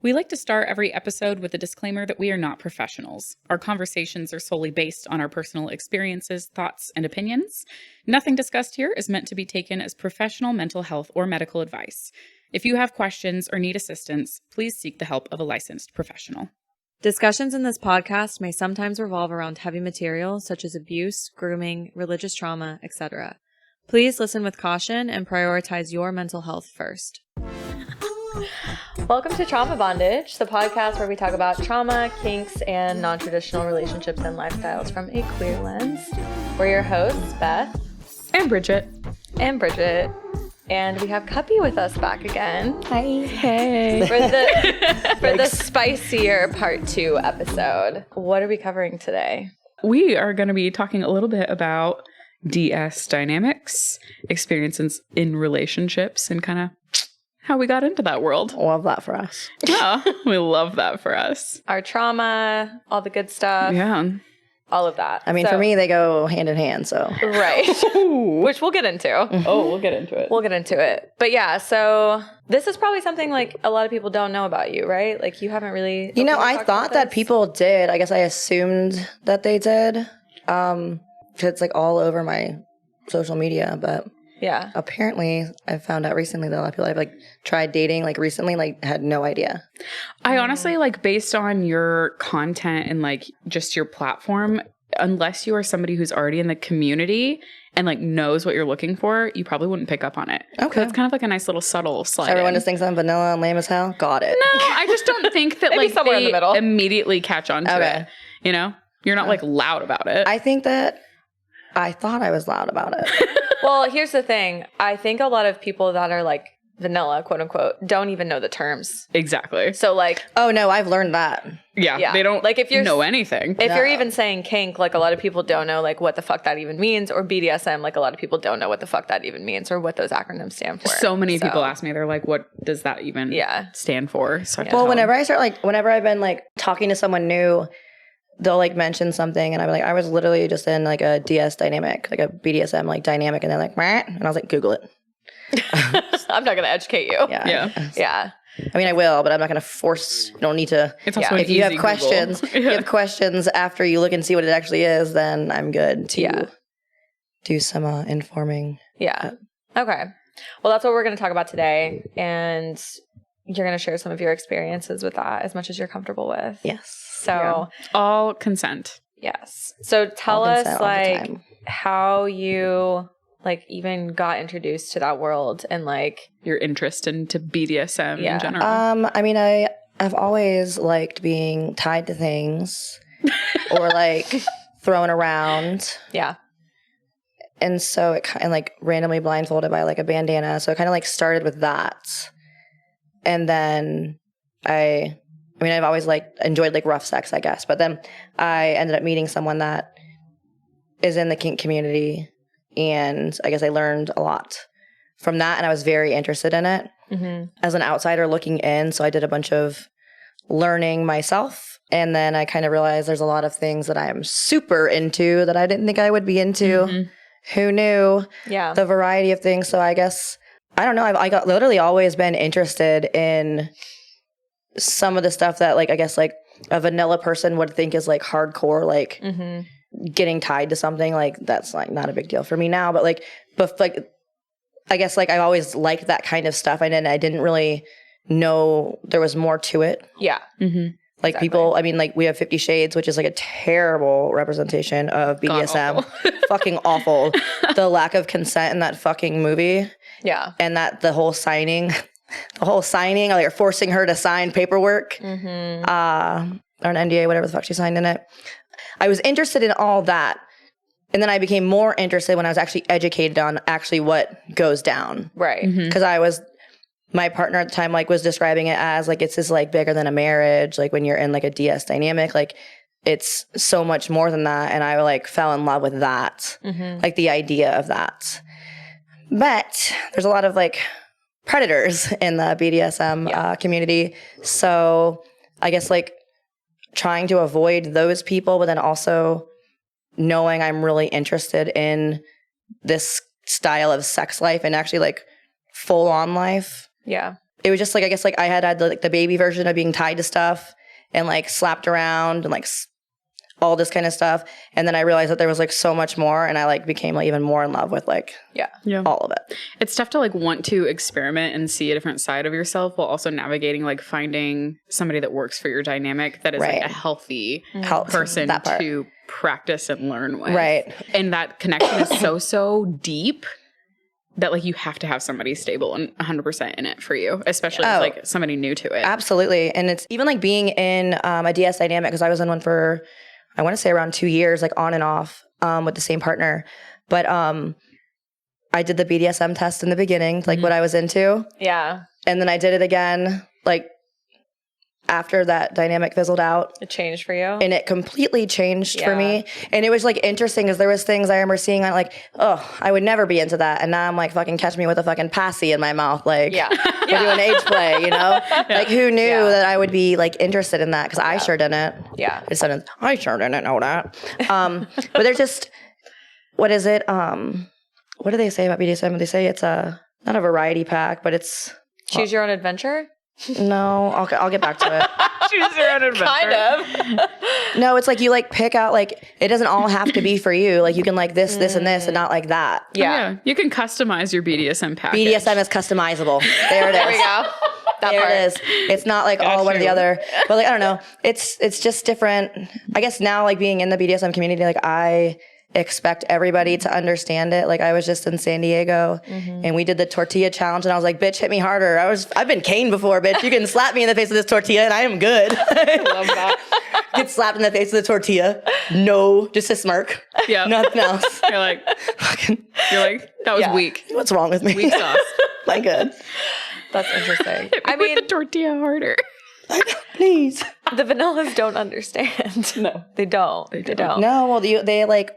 We like to start every episode with a disclaimer that we are not professionals. Our conversations are solely based on our personal experiences, thoughts, and opinions. Nothing discussed here is meant to be taken as professional mental health or medical advice. If you have questions or need assistance, please seek the help of a licensed professional. Discussions in this podcast may sometimes revolve around heavy material such as abuse, grooming, religious trauma, etc. Please listen with caution and prioritize your mental health first. Welcome to Trauma Bondage, the podcast where we talk about trauma, kinks, and non-traditional relationships and lifestyles from a queer lens. We're your hosts, Beth. And Brigitte. And Brigitte. And we have Cuppie with us back again. Hi. Hey. For the spicier part 2 episode. What are we covering today? We are going to be talking a little bit about DS dynamics, experiences in relationships, and kind of how we got into that world. Love that for us. Yeah, we love that for us. Our trauma, all the good stuff. Yeah. All of that. I mean, for me, they go hand in hand, so. Right. Which we'll get into. Oh, we'll get into it. We'll get into it. But yeah, so this is probably something like a lot of people don't know about you, right? Like you haven't really... You know, I thought that people did. I guess I assumed that they did. Because it's like all over my social media, but... Yeah. Apparently, I found out recently that a lot of people I've like tried dating like recently like had no idea. I honestly like based on your content and like just your platform, unless you are somebody who's already in the community and like knows what you're looking for, you probably wouldn't pick up on it. Okay. It's kind of like a nice little subtle slide. Everyone in. just thinks I'm vanilla and lame as hell. Got it. No, I just don't think that like somewhere in they the middle. immediately catch on to it. You know? You're not like loud about it. I think that I thought I was loud about it. Well, here's the thing. I think a lot of people that are like vanilla, quote unquote, don't even know the terms. Exactly. So like... Oh, no, I've learned that. Yeah. They don't like if you're know anything. If you're even saying kink, like a lot of people don't know like what the fuck that even means, or BDSM, like a lot of people don't know what the fuck that even means or what those acronyms stand for. So many people ask me, they're like, what does that even stand for? So well, whenever I've been like talking to someone new, they'll like mention something and I'm like, I was literally just in like a DS dynamic, like a BDSM like dynamic, and they're like, Meh. And I was like, Google it. I'm not gonna educate you. Yeah. I mean, I will, but I'm not gonna force. You don't need to. It's also if you have questions, you have questions after you look and see what it actually is, then I'm good to do some informing. Yeah. Okay. Well, that's what we're gonna talk about today, and you're gonna share some of your experiences with that as much as you're comfortable with. Yes. So all consent. Yes. So tell us like how you like even got introduced to that world and like your interest into BDSM in general. I mean, I've always liked being tied to things or like thrown around. Yeah. And so it kind of like randomly blindfolded by like a bandana. So it kind of like started with that. And then I've always like enjoyed like rough sex, I guess. But then I ended up meeting someone that is in the kink community, and I guess I learned a lot from that, and I was very interested in it as an outsider looking in. So I did a bunch of learning myself, and then I kind of realized there's a lot of things that I'm super into that I didn't think I would be into. Who knew? Yeah, the variety of things. So I guess I don't know. I got literally always been interested in some of the stuff that like I guess like a vanilla person would think is like hardcore, like getting tied to something, like that's like not a big deal for me now, but like I guess like I've always liked that kind of stuff. I didn't really know there was more to it. Yeah. Like people, I mean, like we have 50 Shades, which is like a terrible representation of BDSM. Fucking awful. The lack of consent in that fucking movie. Yeah. And that the whole signing, like you're forcing her to sign paperwork or an NDA, whatever the fuck she signed in it. I was interested in all that. And then I became more interested when I was actually educated on actually what goes down. Right. Because my partner at the time like was describing it as like it's just like bigger than a marriage. Like when you're in like a DS dynamic, like it's so much more than that. And I like fell in love with that, like the idea of that. But there's a lot of like predators in the BDSM community. So I guess like trying to avoid those people, but then also knowing I'm really interested in this style of sex life and actually like full on life. Yeah. it was just like, I guess like I had the baby version of being tied to stuff and like slapped around and like all this kind of stuff. And then I realized that there was like so much more, and I like became like even more in love with like all of it. It's tough to like want to experiment and see a different side of yourself while also navigating like finding somebody that works for your dynamic that is like a healthy person to practice and learn with. Right. And that connection is so deep that like you have to have somebody stable and 100% in it for you, especially as like somebody new to it. Absolutely. And it's even like being in a DS dynamic, because I was in one for, I want to say around 2 years, like on and off with the same partner. But I did the BDSM test in the beginning, like what I was into. Yeah. And then I did it again, like after that dynamic fizzled out. It changed for you? And it completely changed for me. And it was like interesting because there was things I remember seeing on like, oh, I would never be into that. And now I'm like, fucking catch me with a fucking passy in my mouth. Like we're doing age play, you know? Like who knew that I would be like interested in that? Because I sure didn't. Yeah. I sure didn't know that. But there's just, what is it? What do they say about BDSM? They say it's not a variety pack, but it's... Choose your own adventure? No, I'll get back to it. Choose your own adventure. Kind of. No, it's like you like pick out like it doesn't all have to be for you. Like you can like this and this and not like that. Yeah. You can customize your BDSM package. BDSM is customizable. There it is. There we go. There it is. It's not like all one or the other. But like I don't know. It's just different. I guess now like being in the BDSM community, like I expect everybody to understand it. Like I was just in San Diego and we did the tortilla challenge and I was like, bitch, hit me harder. I've been caned before, bitch. You can slap me in the face with this tortilla and I am good. I love that. Get slapped in the face with the tortilla. No, just a smirk. Yeah. Nothing else. You're like, that was weak. What's wrong with me? Weak sauce. My good. That's interesting. I mean, with the tortilla harder. Please. The vanillas don't understand. No. They don't. They don't. No, well, they like,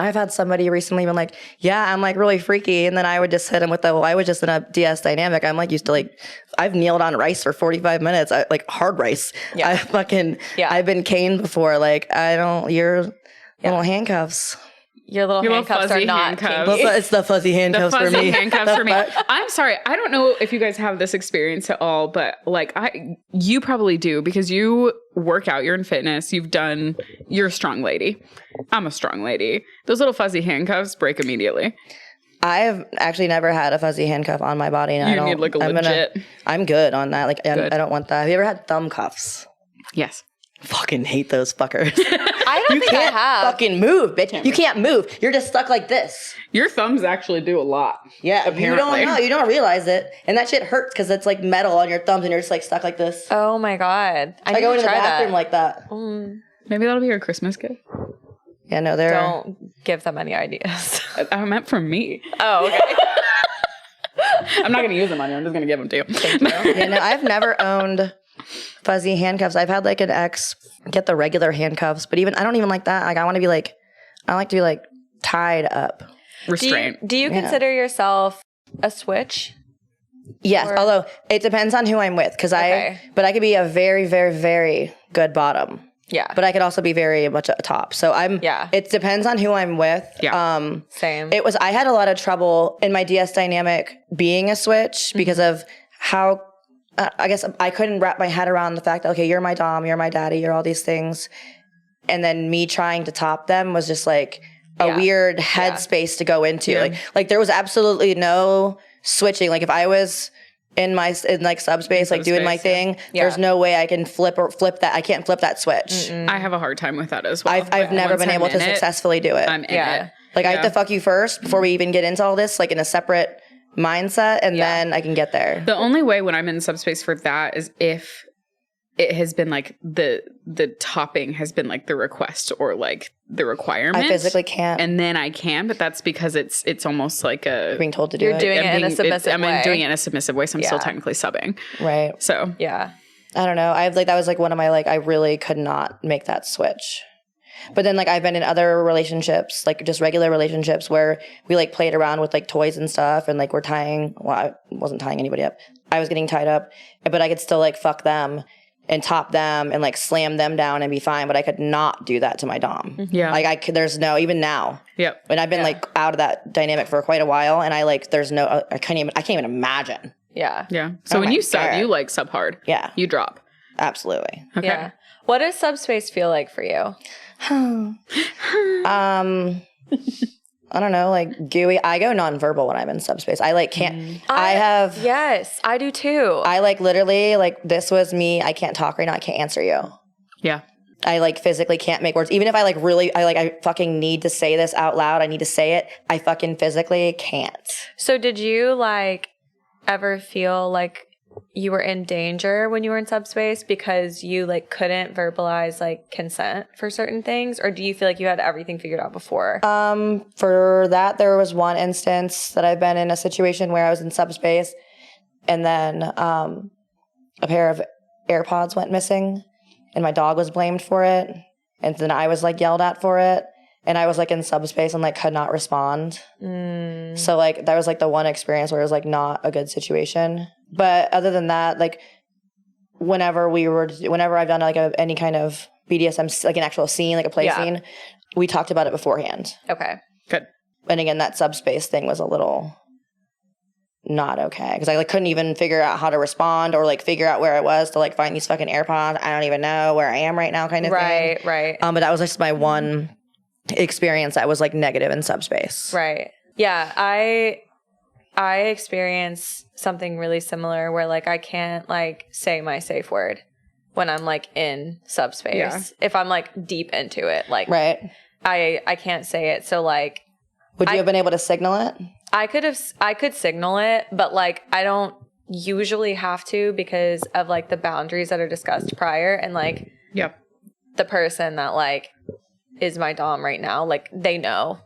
I've had somebody recently been like, yeah, I'm like really freaky. And then I would just hit him with I was just in a DS dynamic. I'm like used to like, I've kneeled on rice for 45 minutes. Like hard rice. Yeah. I've been caned before. Like your little handcuffs. Your little handcuffs are not handcuffs. It's the fuzzy handcuffs for me. Handcuffs for me. I'm sorry. I don't know if you guys have this experience at all, but like you probably do because you work out, you're in fitness, you're a strong lady. I'm a strong lady. Those little fuzzy handcuffs break immediately. I have actually never had a fuzzy handcuff on my body. And you need like a legit. I'm good on that. Like I don't want that. Have you ever had thumb cuffs? Yes. Fucking hate those fuckers. I don't think I have. Fucking move, bitch. You can't move. You're just stuck like this. Your thumbs actually do a lot. Yeah, apparently. You don't know. You don't realize it. And that shit hurts because it's like metal on your thumbs and you're just like stuck like this. Oh my God. I go into the bathroom like that. Maybe that'll be your Christmas gift. Yeah, no, don't give them any ideas. I meant from me. Oh, okay. I'm not going to use them on you. I'm just going to give them to you. Thank you. Yeah, no, I've never owned fuzzy handcuffs. I've had like an ex get the regular handcuffs, but I don't even like that. Like I like to be like tied up. Restraint. Do you consider yourself a switch? Yes, although it depends on who I'm with because but I could be a very, very, very good bottom. Yeah. But I could also be very much a top. So it depends on who I'm with. Yeah. Same. I had a lot of trouble in my DS dynamic being a switch because of how, I guess I couldn't wrap my head around the fact that, okay, you're my dom, you're my daddy, you're all these things. And then me trying to top them was just like a weird headspace to go into. Yeah. Like there was absolutely no switching. Like if I was in subspace, like doing my thing, there's no way I can flip that. I can't flip that switch. Mm-mm. I have a hard time with that as well. I've never been able to successfully do it. I'm in it. Like I have to fuck you first before we even get into all this, like in a separate mindset, and then I can get there. The only way when I'm in subspace for that is if it has been like the topping has been like the request or like the requirement. I physically can't. And then I can, but that's because it's almost like You're being told to do it. You're doing it in a submissive way. I'm doing it in a submissive way, so I'm still technically subbing. Right. So. Yeah. I don't know. That was like one of my, I really could not make that switch. But then I've been in other relationships, like just regular relationships where we played around with toys and stuff and we're tying, I wasn't tying anybody up. I was getting tied up, but I could still fuck them and top them and slam them down and be fine. But I could not do that to my dom. Yeah. There's no, even now. Yep. And I've been out of that dynamic for quite a while. And I can't even imagine Yeah. Yeah. So Oh when my you sub, God. you like sub hard. Yeah, You drop. absolutely. Okay. Yeah. What does subspace feel like for you? I don't know, like gooey. I go nonverbal when I'm in subspace. I like can't. I have. Yes, I do too. I like literally like this was me. I can't talk right now. I can't answer you. Yeah. I like physically can't make words. Even if I like really, I fucking need to say this out loud. I need to say it. I fucking physically can't. So did you like ever feel like you were in danger when you were in subspace because you like couldn't verbalize like consent for certain things? Or do you feel like you had everything figured out before? For that, there was one instance that I've been in a situation where I was in subspace and then a pair of AirPods went missing and my dog was blamed for it. And then I was like yelled at for it. And I was like in subspace and like could not respond. So like that was like the one experience where it was like not a good situation. But other than that, like whenever I've done like any kind of BDSM, like an actual scene, like a play scene, we talked about it beforehand. Okay. Good. And again, that subspace thing was a little not okay because I like couldn't even figure out how to respond or like figure out where I was to like find these fucking AirPods. I don't even know where I am right now, kind of thing. Right. But that was just my one experience that was like negative in subspace. Right. Yeah. I experienced something really similar where like I can't like say my safe word when I'm like in subspace. Yeah. If I'm like deep into it, like Right. I can't say it. So like Would you have been able to signal it? I could signal it, but like I don't usually have to because of like the boundaries that are discussed prior and like Yep. the person that like is my dom right now, like they know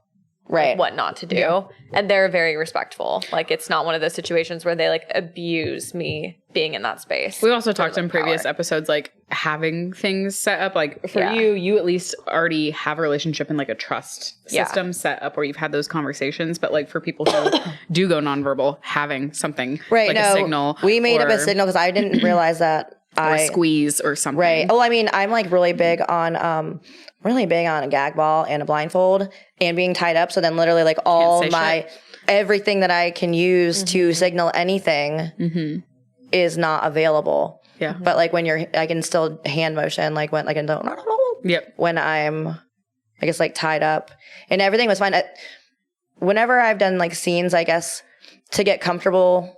Right. what not to do. And they're very respectful. Like it's not one of those situations where they like abuse me being in that space. We also talked in previous power. episodes, like having things set up, like for Yeah. you at least already have a relationship and like a trust system set up where you've had those conversations. But like for people who do go nonverbal, having something like a signal. We made up a signal because I didn't realize that or a squeeze or something. Right. Oh, I mean, I'm like really big on a gag ball and a blindfold and being tied up. So then literally like all my everything that I can use to signal anything is not available. Yeah. But like when I can still hand motion like when when I'm I guess like tied up and everything was fine. Whenever I've done like scenes, I guess to get comfortable,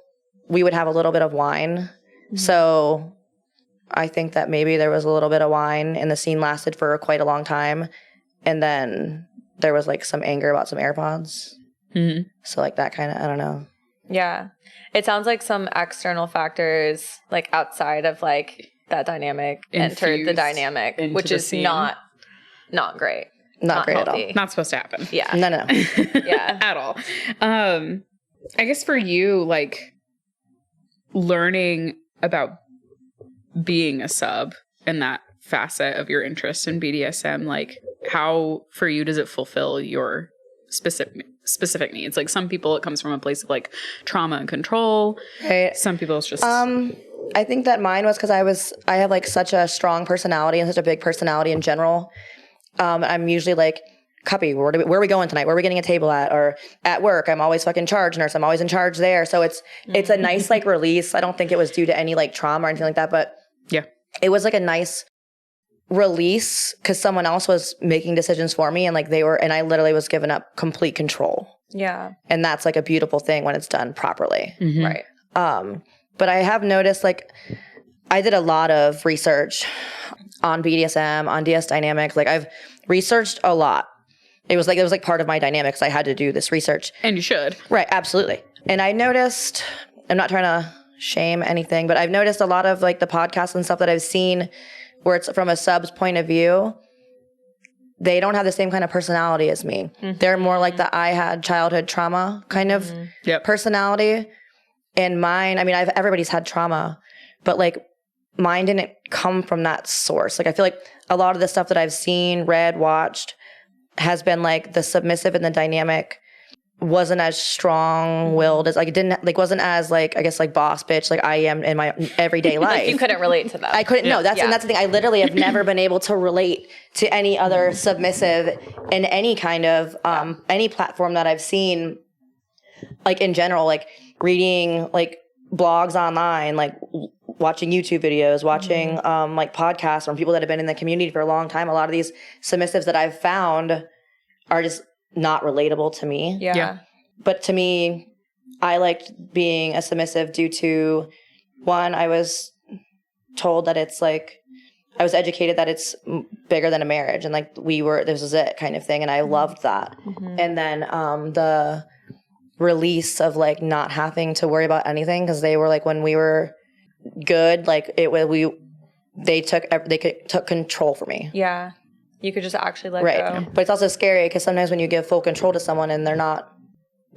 we would have a little bit of wine. So I think that maybe there was a little bit of wine and the scene lasted for quite a long time. And then there was like some anger about some AirPods. So like that kind of, I don't know. Yeah. It sounds like some external factors like outside of like that dynamic entered the dynamic, which is not great. Not great healthy. at all. Not supposed to happen. Yeah. No. Yeah. At all. I guess for you, like learning about being a sub and that facet of your interest in BDSM, like how for you does it fulfill your specific needs? Like some people it comes from a place of like trauma and control. Right. Some people it's just I think that mine was because I have like such a strong personality and such a big personality in general. I'm usually like, Cuppie, where are we going tonight? Where are we getting a table at? Or at work, I'm always fucking charge nurse. I'm always in charge there. So it's a nice like release. I don't think it was due to any like trauma or anything like that, but yeah, it was like a nice release because someone else was making decisions for me and like and I literally was given up complete control. Yeah. And that's like a beautiful thing when it's done properly. Right. But I have noticed like I did a lot of research on BDSM, on DS dynamics. Like I've researched a lot. It was like part of my dynamics. I had to do this research. And you should. Right, absolutely. And I noticed, I'm not trying to shame anything, but I've noticed a lot of like the podcasts and stuff that I've seen where it's from a sub's point of view, they don't have the same kind of personality as me. They're more like the I had childhood trauma kind of personality. And mine, I mean, everybody's had trauma, but like mine didn't come from that source. Like I feel like a lot of the stuff that I've seen, read, watched has been like the submissive and the dynamic wasn't as strong-willed as like it didn't like wasn't as like I guess like boss bitch like I am in my everyday life. Like you couldn't relate to them. I couldn't. No, that's and that's the thing. I literally have never been able to relate to any other submissive in any kind of any platform that I've seen. Like in general, like reading like blogs online, like watching YouTube videos, watching like podcasts from people that have been in the community for a long time. A lot of these submissives that I've found are just not relatable to me. Yeah. But to me, I liked being a submissive due to, one, I was told that it's like, I was educated that it's bigger than a marriage, and like this was it kind of thing, and I loved that. And then the release of like not having to worry about anything, because they were like, when we were good, like they took control for me. Yeah. You could just actually let go. But it's also scary because sometimes when you give full control to someone and they're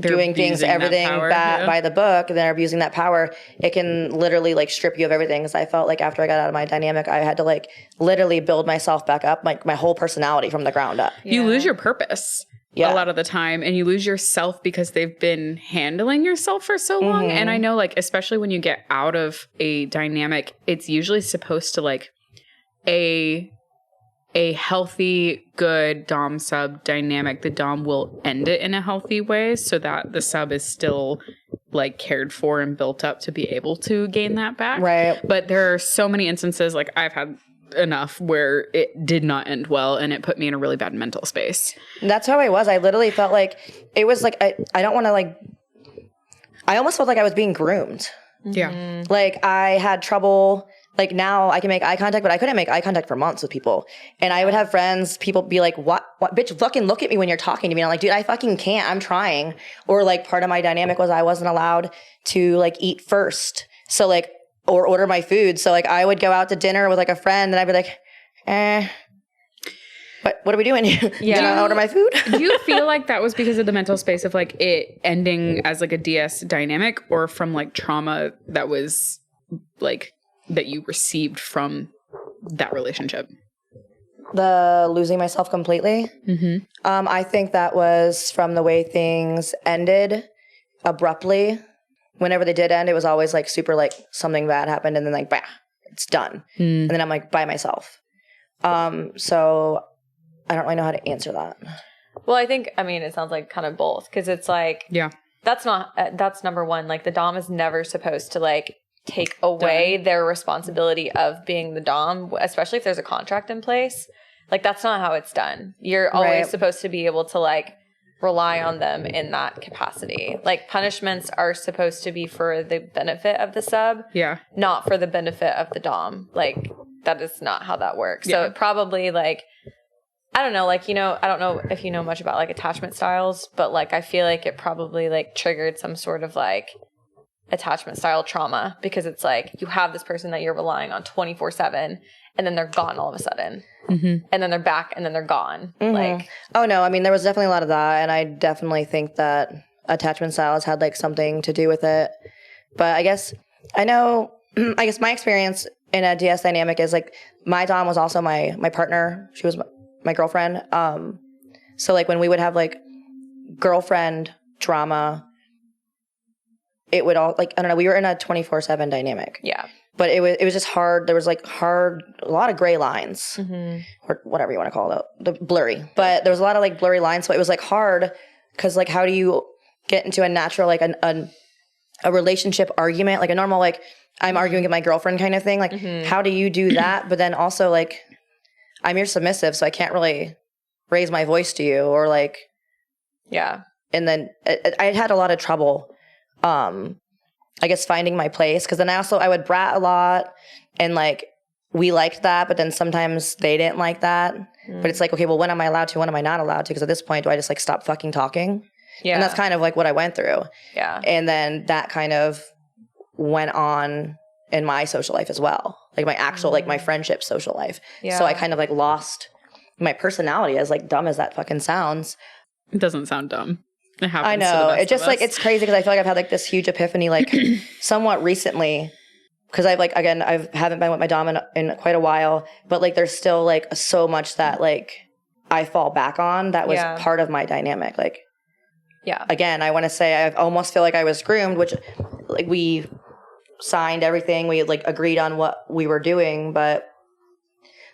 doing things, everything by the book, and they're abusing that power, it can literally like strip you of everything. Because I felt like after I got out of my dynamic, I had to like literally build myself back up, like my whole personality from the ground up. You lose your purpose a lot of the time, and you lose yourself because they've been handling yourself for so long. And I know, like, especially when you get out of a dynamic, it's usually supposed to like a healthy, good dom sub dynamic. The dom will end it in a healthy way so that the sub is still like cared for and built up to be able to gain that back. Right. But there are so many instances, like I've had enough, where it did not end well and it put me in a really bad mental space. That's how I was. I literally felt like it was like, I don't want to like, I almost felt like I was being groomed. Yeah. Like I had trouble. Like now I can make eye contact, but I couldn't make eye contact for months with people. And I would have friends, people be like, what, bitch, fucking look at me when you're talking to me. And I'm like, dude, I fucking can't, I'm trying. Or like part of my dynamic was I wasn't allowed to like eat first. So like, or order my food. So like I would go out to dinner with like a friend and I'd be like, what are we doing? Did I order my food? Do you feel like that was because of the mental space of like it ending as like a DS dynamic, or from like trauma that was like that you received from that relationship? The losing myself completely. I think that was from the way things ended abruptly. Whenever they did end, it was always like super like something bad happened and then like, bah, it's done. And then I'm like by myself. So I don't really know how to answer that. Well, I mean, it sounds like kind of both, because it's like, that's number one. Like the dom is never supposed to like take away their responsibility of being the dom, especially if there's a contract in place. Like that's not how it's done. You're always supposed to be able to like rely on them in that capacity. Like punishments are supposed to be for the benefit of the sub, not for the benefit of the dom. Like that is not how that works. So it probably like, I don't know, like, you know, I don't know if you know much about like attachment styles, but like I feel like it probably like triggered some sort of like attachment style trauma, because it's like you have this person that you're relying on 24/7 and then they're gone all of a sudden. And then they're back and then they're gone. Like, oh no, I mean, there was definitely a lot of that, and I definitely think that attachment styles had like something to do with it. But I guess my experience in a DS dynamic is like my dom was also my partner. She was my girlfriend. So like when we would have like girlfriend drama, it would all like, I don't know, we were in a 24/7 dynamic. But it was just hard. There was like a lot of gray lines, or whatever you want to call it, the blurry. But there was a lot of like blurry lines, so it was like hard, because like how do you get into a natural like a relationship argument, like a normal like I'm arguing with my girlfriend kind of thing. Like how do you do that? But then also like I'm your submissive, so I can't really raise my voice to you, or like And then I had a lot of trouble. I guess finding my place, because then I would brat a lot, and like we liked that, but then sometimes they didn't like that. But it's like, okay, well, when am I allowed to? When am I not allowed to? Because at this point, do I just like stop fucking talking? And that's kind of like what I went through. And then that kind of went on in my social life as well, like my actual like my friendship social life. So I kind of like lost my personality, as like dumb as that fucking sounds. It doesn't sound dumb. It happens. I know. It just like, it's crazy, because I feel like I've had like this huge epiphany like somewhat recently, because I've like, again, I haven't been with my dom in quite a while, but like there's still like so much that like I fall back on that was part of my dynamic. Like, again, I want to say I almost feel like I was groomed, which like we signed everything. We like agreed on what we were doing, but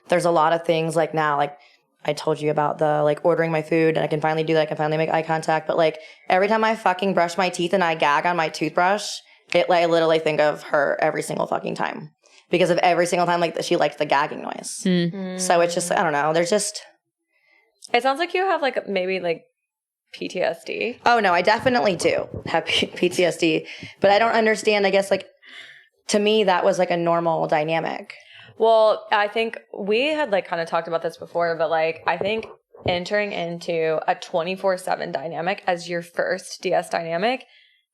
there's a lot of things like now, like I told you about the like ordering my food, and I can finally do that. I can finally make eye contact. But like every time I fucking brush my teeth and I gag on my toothbrush, I literally think of her every single fucking time because of every single time like she liked the gagging noise. So it's just, I don't know. There's just. It sounds like you have like maybe like PTSD. Oh no, I definitely do have PTSD, but I don't understand. I guess like to me that was like a normal dynamic. Well, I think we had like kind of talked about this before, but like I think entering into a 24/7 dynamic as your first DS dynamic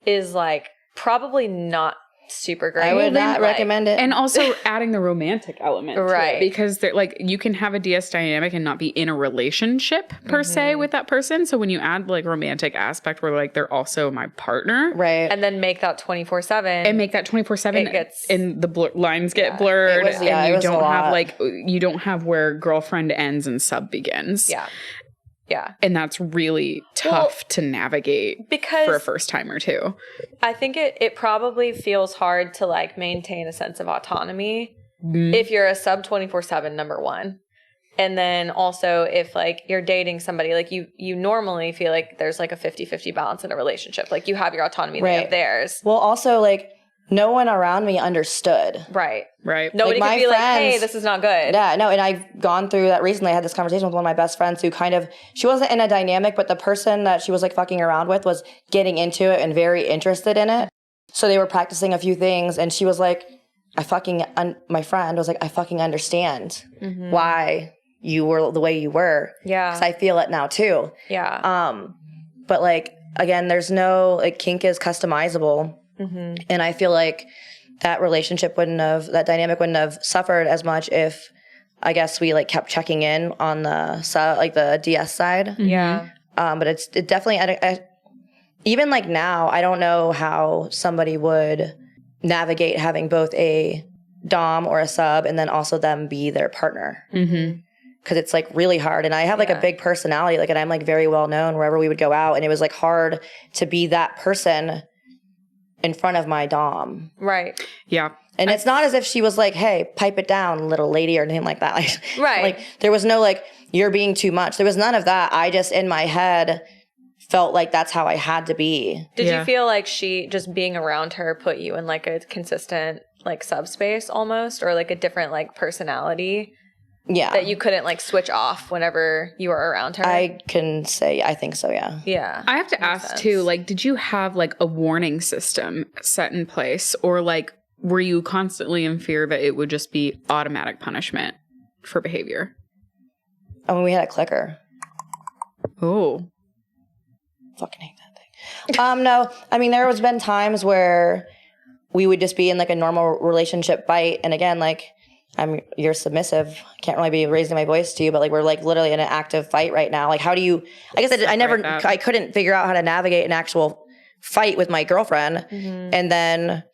is like probably not super great. I would not recommend it. And also adding the romantic element to Right. it, because they're like you can have a DS dynamic and not be in a relationship per se with that person. So when you add like romantic aspect where like they're also my partner, right. And then make that 24/7 and make that 24/7, it gets, and the lines get blurred, It was- yeah, and it was you a don't have lot. like you don't have where girlfriend ends and sub begins. Yeah. And that's really tough to navigate Because for a first timer too. I think it probably feels hard to like maintain a sense of autonomy if you're a sub 24/7 number one. And then also if like you're dating somebody, like you normally feel like there's like a 50-50 balance in a relationship. Like you have your autonomy, they have theirs. Well, also like no one around me understood. Right. Like Nobody could my be like, hey, friends- this is not good. Yeah, no, and I've gone through that recently. I had this conversation with one of my best friends who kind of, she wasn't in a dynamic, but the person that she was like fucking around with was getting into it and very interested in it. So they were practicing a few things and she was like, my friend was like, I fucking understand why you were the way you were. Yeah. Because I feel it now too. Yeah. But like, again, there's no, like kink is customizable. And I feel like that dynamic wouldn't have suffered as much if I guess we like kept checking in on the DS side. Yeah. But it definitely, even like now, I don't know how somebody would navigate having both a dom or a sub and then also them be their partner. Because it's like really hard. And I have like a big personality, like, and I'm like very well known wherever we would go out. And it was like hard to be that person in front of my dom. Right. Yeah. And it's not as if she was like, hey, pipe it down, little lady, or anything like that. Like, Right. Like there was no like, you're being too much. There was none of that. I just in my head felt like that's how I had to be. Did you feel like she just being around her put you in like a consistent like subspace almost, or like a different like personality? Yeah. That you couldn't like switch off whenever you were around her? I can say, I think so, yeah. Yeah. I have to ask too, like, did you have like a warning system set in place, or like were you constantly in fear that it would just be automatic punishment for behavior? I mean, we had a clicker. Oh. Fucking hate that thing. No, I mean, there has been times where we would just be in like a normal relationship fight. And again, like, you're submissive. I can't really be raising my voice to you, but like we're like literally in an active fight right now. Like, how do you? I guess I couldn't figure out how to navigate an actual fight with my girlfriend, and then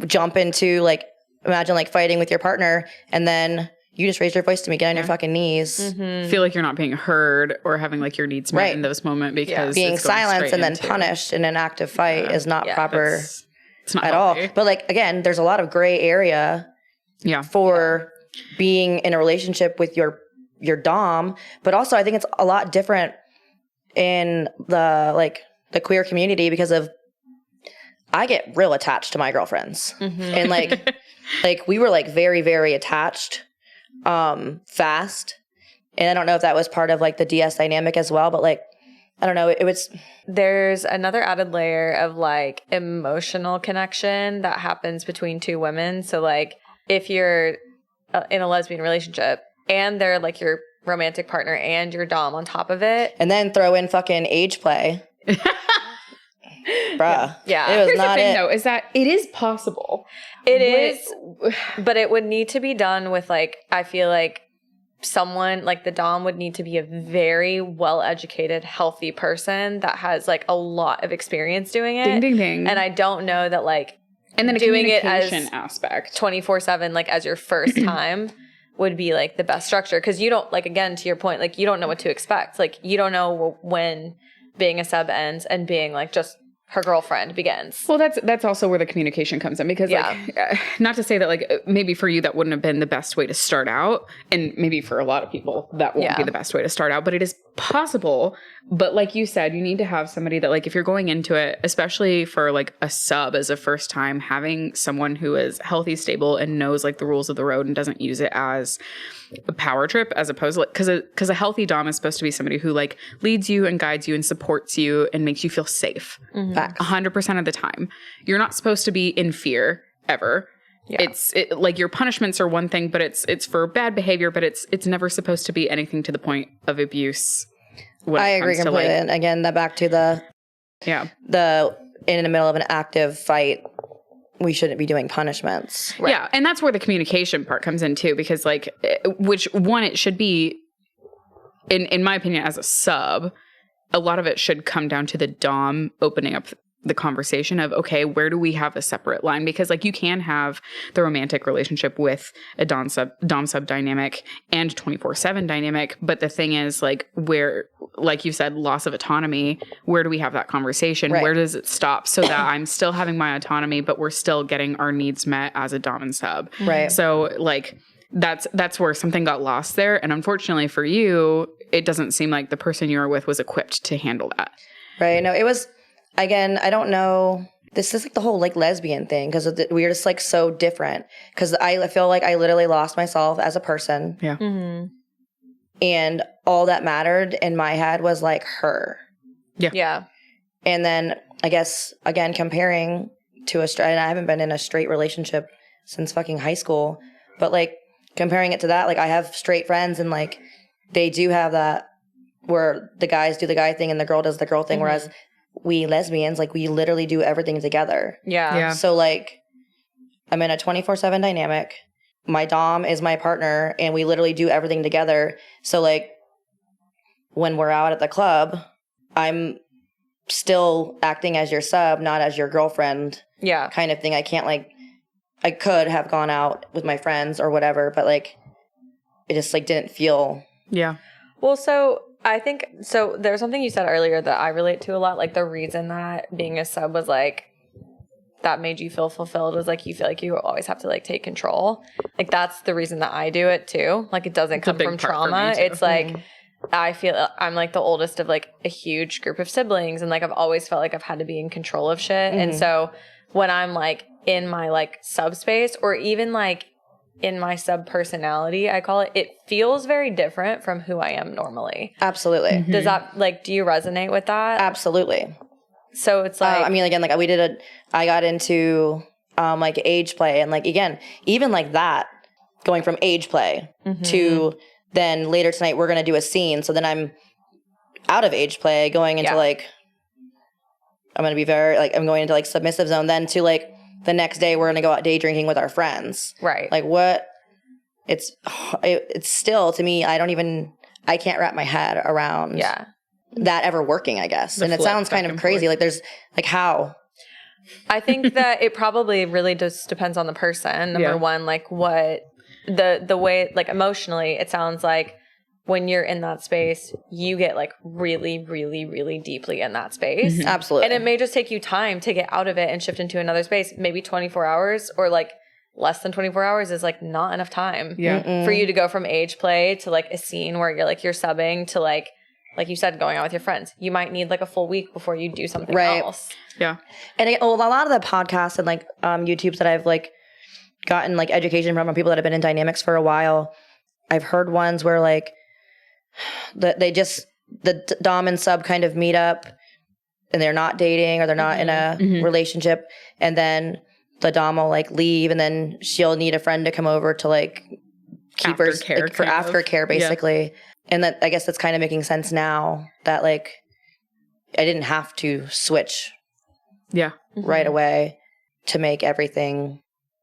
jump into like imagine like fighting with your partner, and then you just raise your voice to me, get on your fucking knees, feel like you're not being heard or having like your needs met in those moments because being silenced and then punished in an active fight is not proper. It's not at healthy. all. But like again, there's a lot of gray area. For being in a relationship with your dom, but also I think it's a lot different in the queer community because of I get real attached to my girlfriends, and like we were like very very attached, fast, and I don't know if that was part of like the DS dynamic as well, but like I don't know, it was. There's another added layer of like emotional connection that happens between two women. So like. If you're in a lesbian relationship and they're like your romantic partner and your dom on top of it. And then throw in fucking age play. Bruh. Yeah. It was Here's not the thing, it. though, is that it is possible. It is. But it would need to be done with like, I feel like someone like the dom would need to be a very well-educated, healthy person that has like a lot of experience doing it. Ding, ding, ding. And I don't know that like, and then a doing it communication as aspect 24/7 like as your first time would be like the best structure, because you don't like, again to your point, like you don't know what to expect. Like you don't know when being a sub ends and being like just her girlfriend begins. Well, that's also where the communication comes in, because like not to say that like maybe for you that wouldn't have been the best way to start out, and maybe for a lot of people that won't be the best way to start out, but it is possible, but like you said, you need to have somebody that, like, if you're going into it, especially for like a sub as a first time, having someone who is healthy, stable, and knows like the rules of the road and doesn't use it as a power trip, as opposed to like, because a healthy dom is supposed to be somebody who like leads you and guides you and supports you and makes you feel safe 100% of the time. You're not supposed to be in fear ever. Yeah. It's like your punishments are one thing, but it's for bad behavior, but it's never supposed to be anything to the point of abuse. I agree completely. Like, and again, back to the in the middle of an active fight, we shouldn't be doing punishments. Right. Yeah, and that's where the communication part comes in too, because like, which one it should be, in my opinion, as a sub, a lot of it should come down to the dom opening up the conversation of, okay, where do we have a separate line? Because like, you can have the romantic relationship with a dom sub dynamic and 24/7 dynamic, but the thing is, like, where, like you said, loss of autonomy, where do we have that conversation? Right. Where does it stop so that I'm still having my autonomy, but we're still getting our needs met as a dom and sub? Right. So like, that's where something got lost there, and unfortunately for you, it doesn't seem like the person you were with was equipped to handle that. Right. No, it was. Again, I don't know. This is like the whole like lesbian thing, because we're just like so different. Because I feel like I literally lost myself as a person. Yeah. Mm-hmm. And all that mattered in my head was like her. Yeah. Yeah. And then I guess, again, comparing to a straight, and I haven't been in a straight relationship since fucking high school, but like comparing it to that, like I have straight friends and like they do have that where the guys do the guy thing and the girl does the girl thing, whereas we lesbians, like, we literally do everything together. Yeah. So, like, I'm in a 24/7 dynamic. My dom is my partner, and we literally do everything together. So, like, when we're out at the club, I'm still acting as your sub, not as your girlfriend. Yeah. Kind of thing. I can't, like, I could have gone out with my friends or whatever, but, like, it just, like, didn't feel. Yeah. Well, so I think, so there's something you said earlier that I relate to a lot. Like, the reason that being a sub was like, that made you feel fulfilled was like, you feel like you always have to like take control. Like, that's the reason that I do it too. Like, it doesn't come from trauma. It's like, I feel I'm like the oldest of like a huge group of siblings. And like, I've always felt like I've had to be in control of shit. And so when I'm like in my like subspace, or even like in my sub personality, I call it, it feels very different from who I am normally. Absolutely. Does that, like, do you resonate with that? Absolutely. So it's like, I mean, again, like I got into like age play, and like, again, even like that, going from age play to then later tonight, we're going to do a scene. So then I'm out of age play going into like, I'm going to be very, like, I'm going into like submissive zone, then to like, the next day we're going to go out day drinking with our friends. Right. Like, what? It's still, to me, I can't wrap my head around that ever working, I guess. And it sounds kind of crazy. Like, there's like, how? I think that it probably really just depends on the person. Number one, like what the way, like emotionally, it sounds like when you're in that space, you get like really, really, really deeply in that space. Absolutely. And it may just take you time to get out of it and shift into another space. Maybe 24 hours or like less than 24 hours is like not enough time for you to go from age play to like a scene where you're subbing to like you said, going out with your friends. You might need like a full week before you do something else. Yeah. And a lot of the podcasts and like YouTubes that I've like gotten like education from people that have been in dynamics for a while, I've heard ones where like, the dom and sub kind of meet up and they're not dating or they're not in a relationship, and then the dom will like leave, and then she'll need a friend to come over to like keep her like, for aftercare basically. And that, I guess that's kind of making sense now that like I didn't have to switch right away to make everything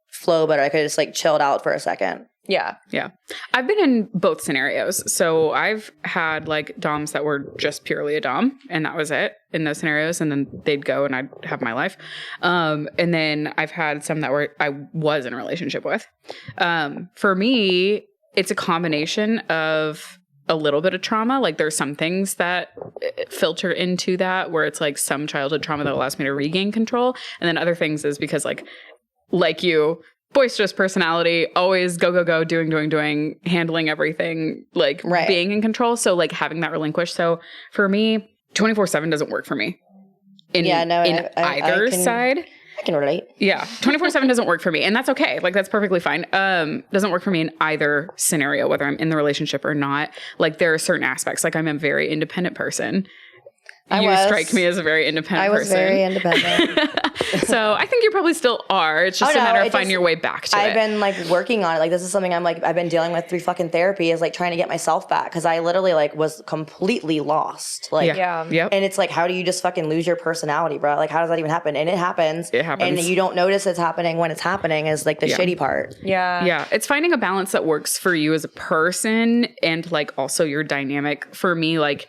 flow better. I could have just like chilled out for a second. Yeah. Yeah. I've been in both scenarios. So I've had like doms that were just purely a dom, and that was it in those scenarios. And then they'd go and I'd have my life. And then I've had some that I was in a relationship with. For me, it's a combination of a little bit of trauma. Like, there's some things that filter into that where it's like some childhood trauma that allows me to regain control. And then other things is because like you, boisterous personality, always go, doing, handling everything, like being in control. So like having that relinquished. So for me, 24/7 doesn't work for me. In either side. I can relate. Yeah. 24/7 doesn't work for me. And that's okay. Like that's perfectly fine. Doesn't work for me in either scenario, whether I'm in the relationship or not. Like there are certain aspects, like I'm a very independent person. You strike me as a very independent person. I was very independent. So I think you probably still are. It's just a matter of finding your way back to it. I've been like working on it. Like this is something I've been dealing with through fucking therapy, is like trying to get myself back. Cause I literally like was completely lost. Like, Yep. And it's like, how do you just fucking lose your personality, bro? Like how does that even happen? And it happens. And you don't notice it's happening when it's happening is like the shitty part. Yeah. Yeah. It's finding a balance that works for you as a person and like also your dynamic. For me, like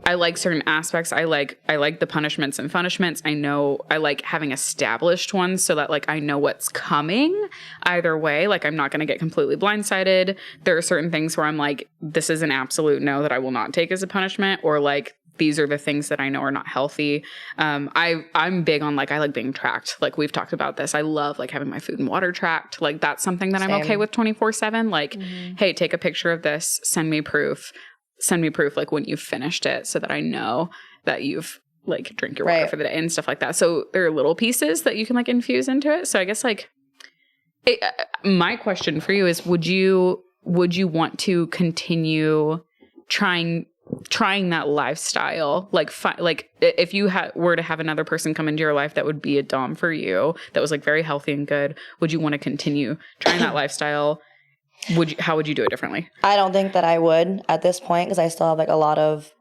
I like certain aspects. I like the punishments and punishments. I like having established ones so that like I know what's coming either way. Like I'm not going to get completely blindsided. There are certain things where I'm like, this is an absolute no that I will not take as a punishment, or like these are the things that I know are not healthy. I'm big on like I like being tracked. Like we've talked about this. I love like having my food and water tracked. Like that's something that I'm okay with 24/7. Like, hey, take a picture of this. Send me proof like when you've finished it so that I know that you've like drink your water for the day and stuff like that. So there are little pieces that you can like infuse into it. So I guess like my question for you is, would you want to continue trying that lifestyle? Like if you were to have another person come into your life that would be a dom for you, that was like very healthy and good, would you want to continue trying that lifestyle? How would you do it differently? I don't think that I would at this point, because I still have like a lot of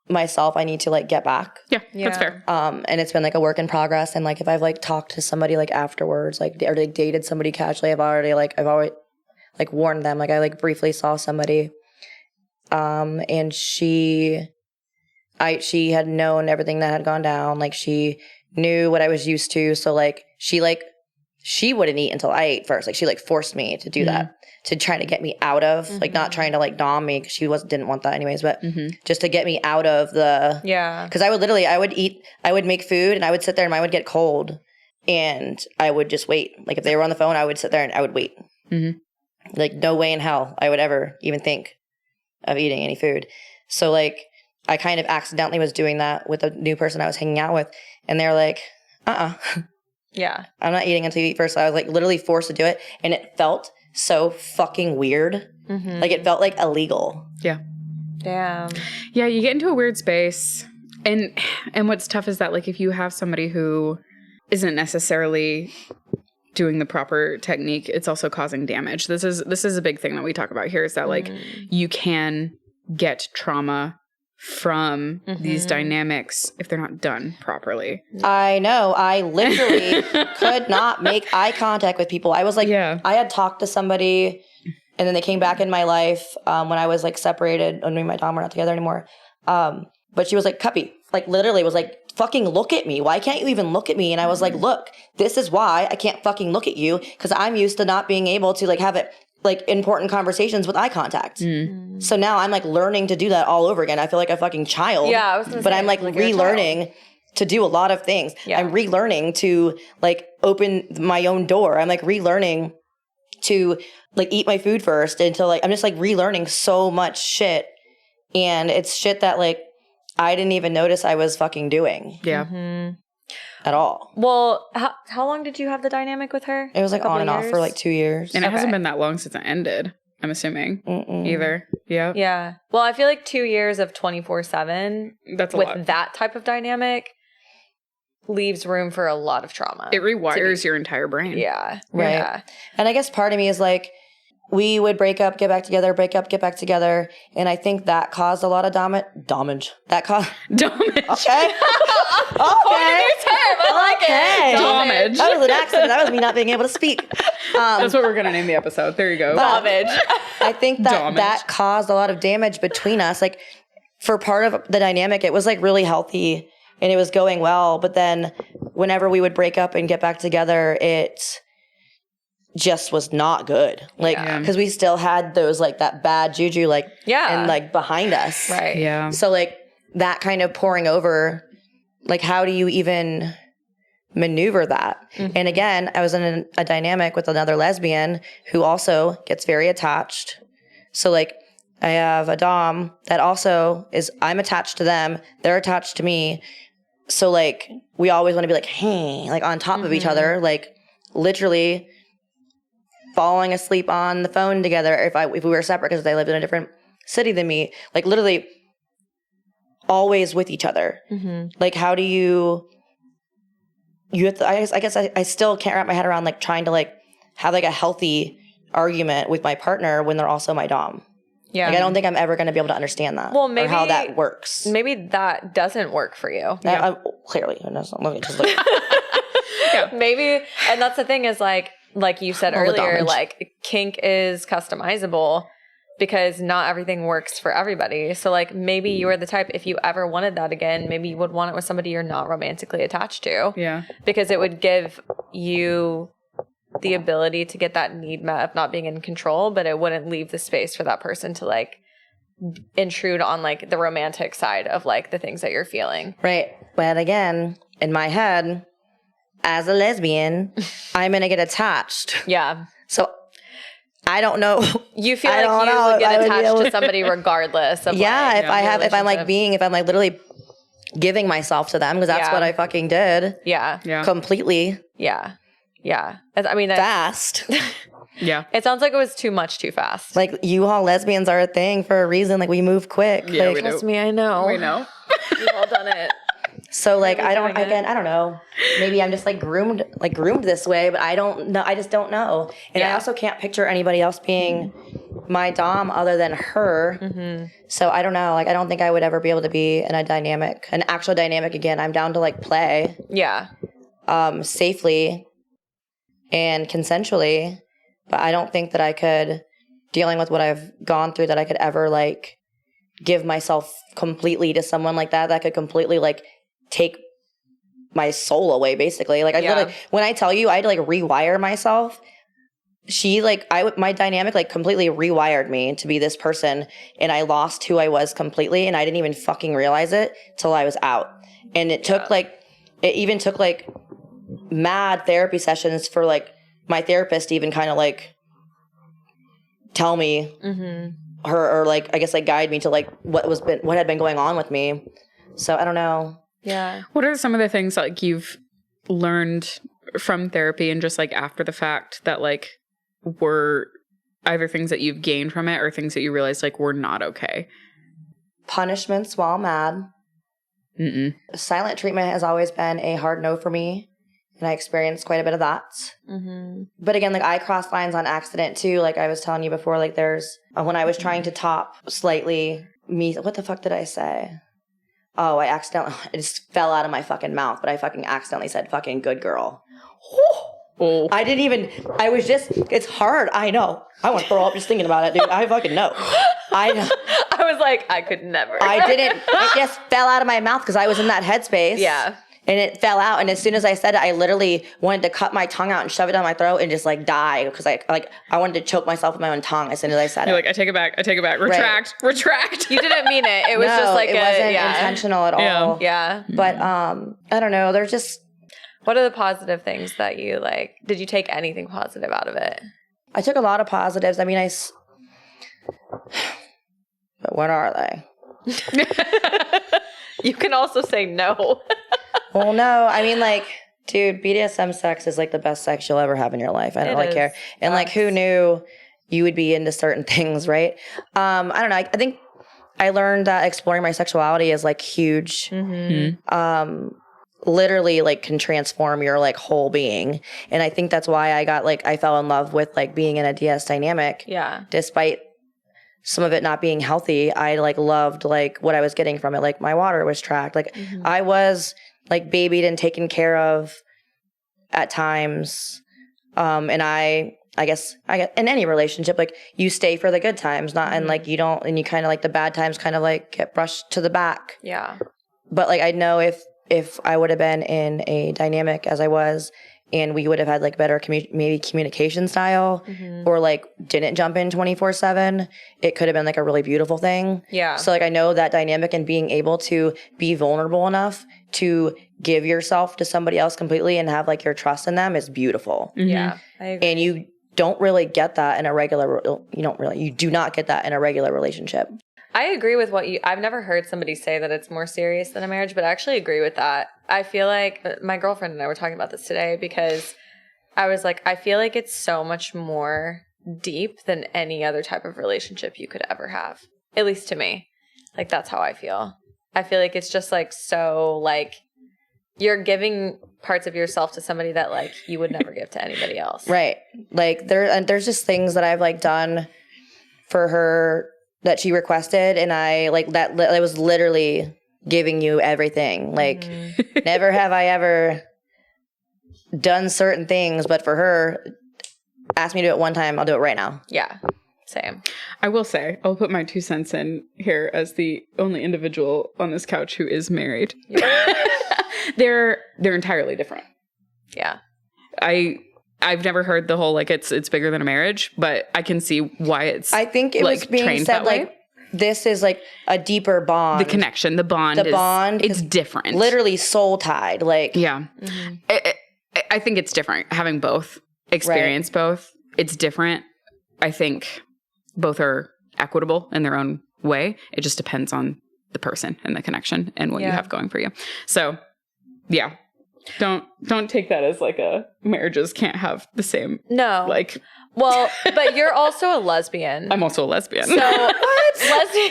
myself I need to like get back. Yeah, that's fair. And it's been like a work in progress. And like if I've like talked to somebody like afterwards, like or like dated somebody casually, I've always like warned them. Like I like briefly saw somebody, and she had known everything that had gone down. Like she knew what I was used to. So like she wouldn't eat until I ate first. Like she like forced me to do that, to try to get me out of like not trying to like dom me, because she didn't want that anyways, but just to get me out of the because I would make food and I would sit there and mine would get cold and I would just wait. Like if they were on the phone, I would sit there and I would wait. Like no way in hell I would ever even think of eating any food. So like I kind of accidentally was doing that with a new person I was hanging out with, and they're like, yeah, I'm not eating until you eat first. So I was like literally forced to do it, and it felt so fucking weird. Like it felt like illegal. Yeah. Damn. Yeah, you get into a weird space. And what's tough is that like if you have somebody who isn't necessarily doing the proper technique, it's also causing damage. This is a big thing that we talk about here, is that like you can get trauma from these dynamics if they're not done properly. I know. I literally could not make eye contact with people. I was like, I had talked to somebody and then they came back in my life when I was like separated. Me and my dom were not together anymore. But she was like, Cuppie, like literally was like, fucking look at me. Why can't you even look at me? And I was like, look, this is why I can't fucking look at you, because I'm used to not being able to like have it like important conversations with eye contact. So now I'm like learning to do that all over again. I feel like a fucking child. Yeah, I was gonna but say, I'm like relearning to do a lot of things. I'm relearning to like open my own door. I'm like relearning to like eat my food first, until like I'm just like relearning so much shit. And it's shit that like I didn't even notice I was fucking doing. Yeah. At all. Well, how long did you have the dynamic with her? It was like on and off for like 2 years. And it hasn't been that long since it ended, I'm assuming. Either. Yeah. Yeah. Well, I feel like 2 years of 24/7 that's a with lot. That type of dynamic leaves room for a lot of trauma. It rewires your entire brain. Yeah. Right. Yeah. And I guess part of me is like, we would break up, get back together, break up, get back together. And I think that caused a lot of Dommage. That caused... Dommage. Okay. I like it. Dommage. That was an accident. That was me not being able to speak. That's what we're going to name the episode. There you go. Dommage. I think that caused a lot of damage between us. Like, for part of the dynamic, it was like really healthy and it was going well. But then whenever we would break up and get back together, it just was not good. Like, because we still had those, like, that bad juju, like, and like behind us. Right. Yeah. So, like, that kind of pouring over, like, how do you even maneuver that. And again, I was in a dynamic with another lesbian who also gets very attached. So like I have a dom that also is, I'm attached to them, they're attached to me. So like we always want to be like, hey, like on top of each other, like literally falling asleep on the phone together if we were separate because they lived in a different city than me, like literally always with each other. Like how do you have to, I guess I still can't wrap my head around like trying to like have like a healthy argument with my partner when they're also my dom. Yeah. Like I don't think I'm ever going to be able to understand that. Well, maybe or how that works. Maybe that doesn't work for you. Clearly. Let me just look. Maybe, and that's the thing is like you said earlier, like kink is customizable because not everything works for everybody. So like maybe you are the type, if you ever wanted that again, maybe you would want it with somebody you're not romantically attached to. Yeah. Because it would give you the ability to get that need met of not being in control, but it wouldn't leave the space for that person to like intrude on like the romantic side of like the things that you're feeling. Right. But again, in my head, as a lesbian, I'm going to get attached. Yeah. So I don't know. You feel like you would get attached to somebody regardless of if I'm like literally giving myself to them, because that's what I fucking did. Yeah. Completely. Yeah. Yeah. I mean, fast. Yeah. It sounds like it was too much too fast. Like U-Haul lesbians are a thing for a reason. Like we move quick. Yeah, like, we do. Trust me, I know. We know. We've all done it. So like I don't know. Maybe I'm just like groomed this way, but I don't know. I just don't know. And I also can't picture anybody else being my dom other than her. So I don't know. Like I don't think I would ever be able to be in an actual dynamic again. I'm down to like play. Yeah. Safely and consensually, but I don't think that I could, dealing with what I've gone through, that I could ever like give myself completely to someone like that could completely like take my soul away, basically. Like I literally, when I tell you I had to like rewire myself, my dynamic like completely rewired me to be this person, and I lost who I was completely, and I didn't even fucking realize it till I was out. And it took it even took like mad therapy sessions for like my therapist to even kind of like tell me or like I guess like guide me to like what had been going on with me. So I don't know. Yeah. What are some of the things that like you've learned from therapy and just like after the fact that like were either things that you've gained from it or things that you realized like were not okay? Punishments while mad. Silent treatment has always been a hard no for me. And I experienced quite a bit of that. But again, like I crossed lines on accident too. Like I was telling you before, like there's, when I was trying to top slightly what the fuck did I say? Oh, it just fell out of my fucking mouth, but I fucking accidentally said fucking good girl. Oh. It's hard. I know. I want to throw up just thinking about it, dude. I fucking know. I was like, I could never. It just fell out of my mouth because I was in that headspace. Yeah. And it fell out, and as soon as I said it, I literally wanted to cut my tongue out and shove it down my throat and just like die because I wanted to choke myself with my own tongue as soon as I said it. You're like, I take it back. Retract. You didn't mean it. It was just like it wasn't intentional at all. Yeah. But I don't know. There's just. What are the positive things that you like? Did you take anything positive out of it? I took a lot of positives. I mean, but what are they? You can also say no. Well, no, I mean, like, dude, BDSM sex is like the best sex you'll ever have in your life. I don't really care. And like, who knew you would be into certain things, right? I don't know. I think I learned that exploring my sexuality is like huge. Literally like can transform your like whole being. And I think that's why I fell in love with like being in a DS dynamic. Yeah. Despite some of it not being healthy, I like loved like what I was getting from it. Like my water was tracked. Like I was like babied and taken care of at times. And I guess in any relationship, like you stay for the good times, not and like you don't, and you kind of like the bad times kind of like get brushed to the back. Yeah. But like I know if I would have been in a dynamic as I was and we would have had like better maybe communication style, or like didn't jump in 24/7, it could have been like a really beautiful thing. Yeah. So like I know that dynamic and being able to be vulnerable enough to give yourself to somebody else completely and have like your trust in them is beautiful. Yeah, I agree. And you don't really get that in a regular, you do not get that in a regular relationship. I agree with I've never heard somebody say that it's more serious than a marriage, but I actually agree with that. I feel like my girlfriend and I were talking about this today because I was like, I feel like it's so much more deep than any other type of relationship you could ever have. At least to me. Like, that's how I feel. I feel like it's just like, so like, you're giving parts of yourself to somebody that like you would never give to anybody else. Right. Like there's just things that I've like done for her that she requested, and I like that I was literally giving you everything. Like never have I ever done certain things, but for her, ask me to do it one time, I'll do it right now. Yeah. Same. I will say, I'll put my 2 cents in here as the only individual on this couch who is married. Yeah. They're entirely different. Yeah. I've never heard the whole like it's bigger than a marriage, but I can see why it's. I think it was being said like this is like a deeper bond. The connection, the bond, it's different. Literally soul tied. Like yeah, I think it's different. Having both, experience both, it's different. I think both are equitable in their own way. It just depends on the person and the connection and what you have going for you. So, yeah. Don't take that as like a marriages can't have the same. No. Like, well, but you're also a lesbian. I'm also a lesbian. So what?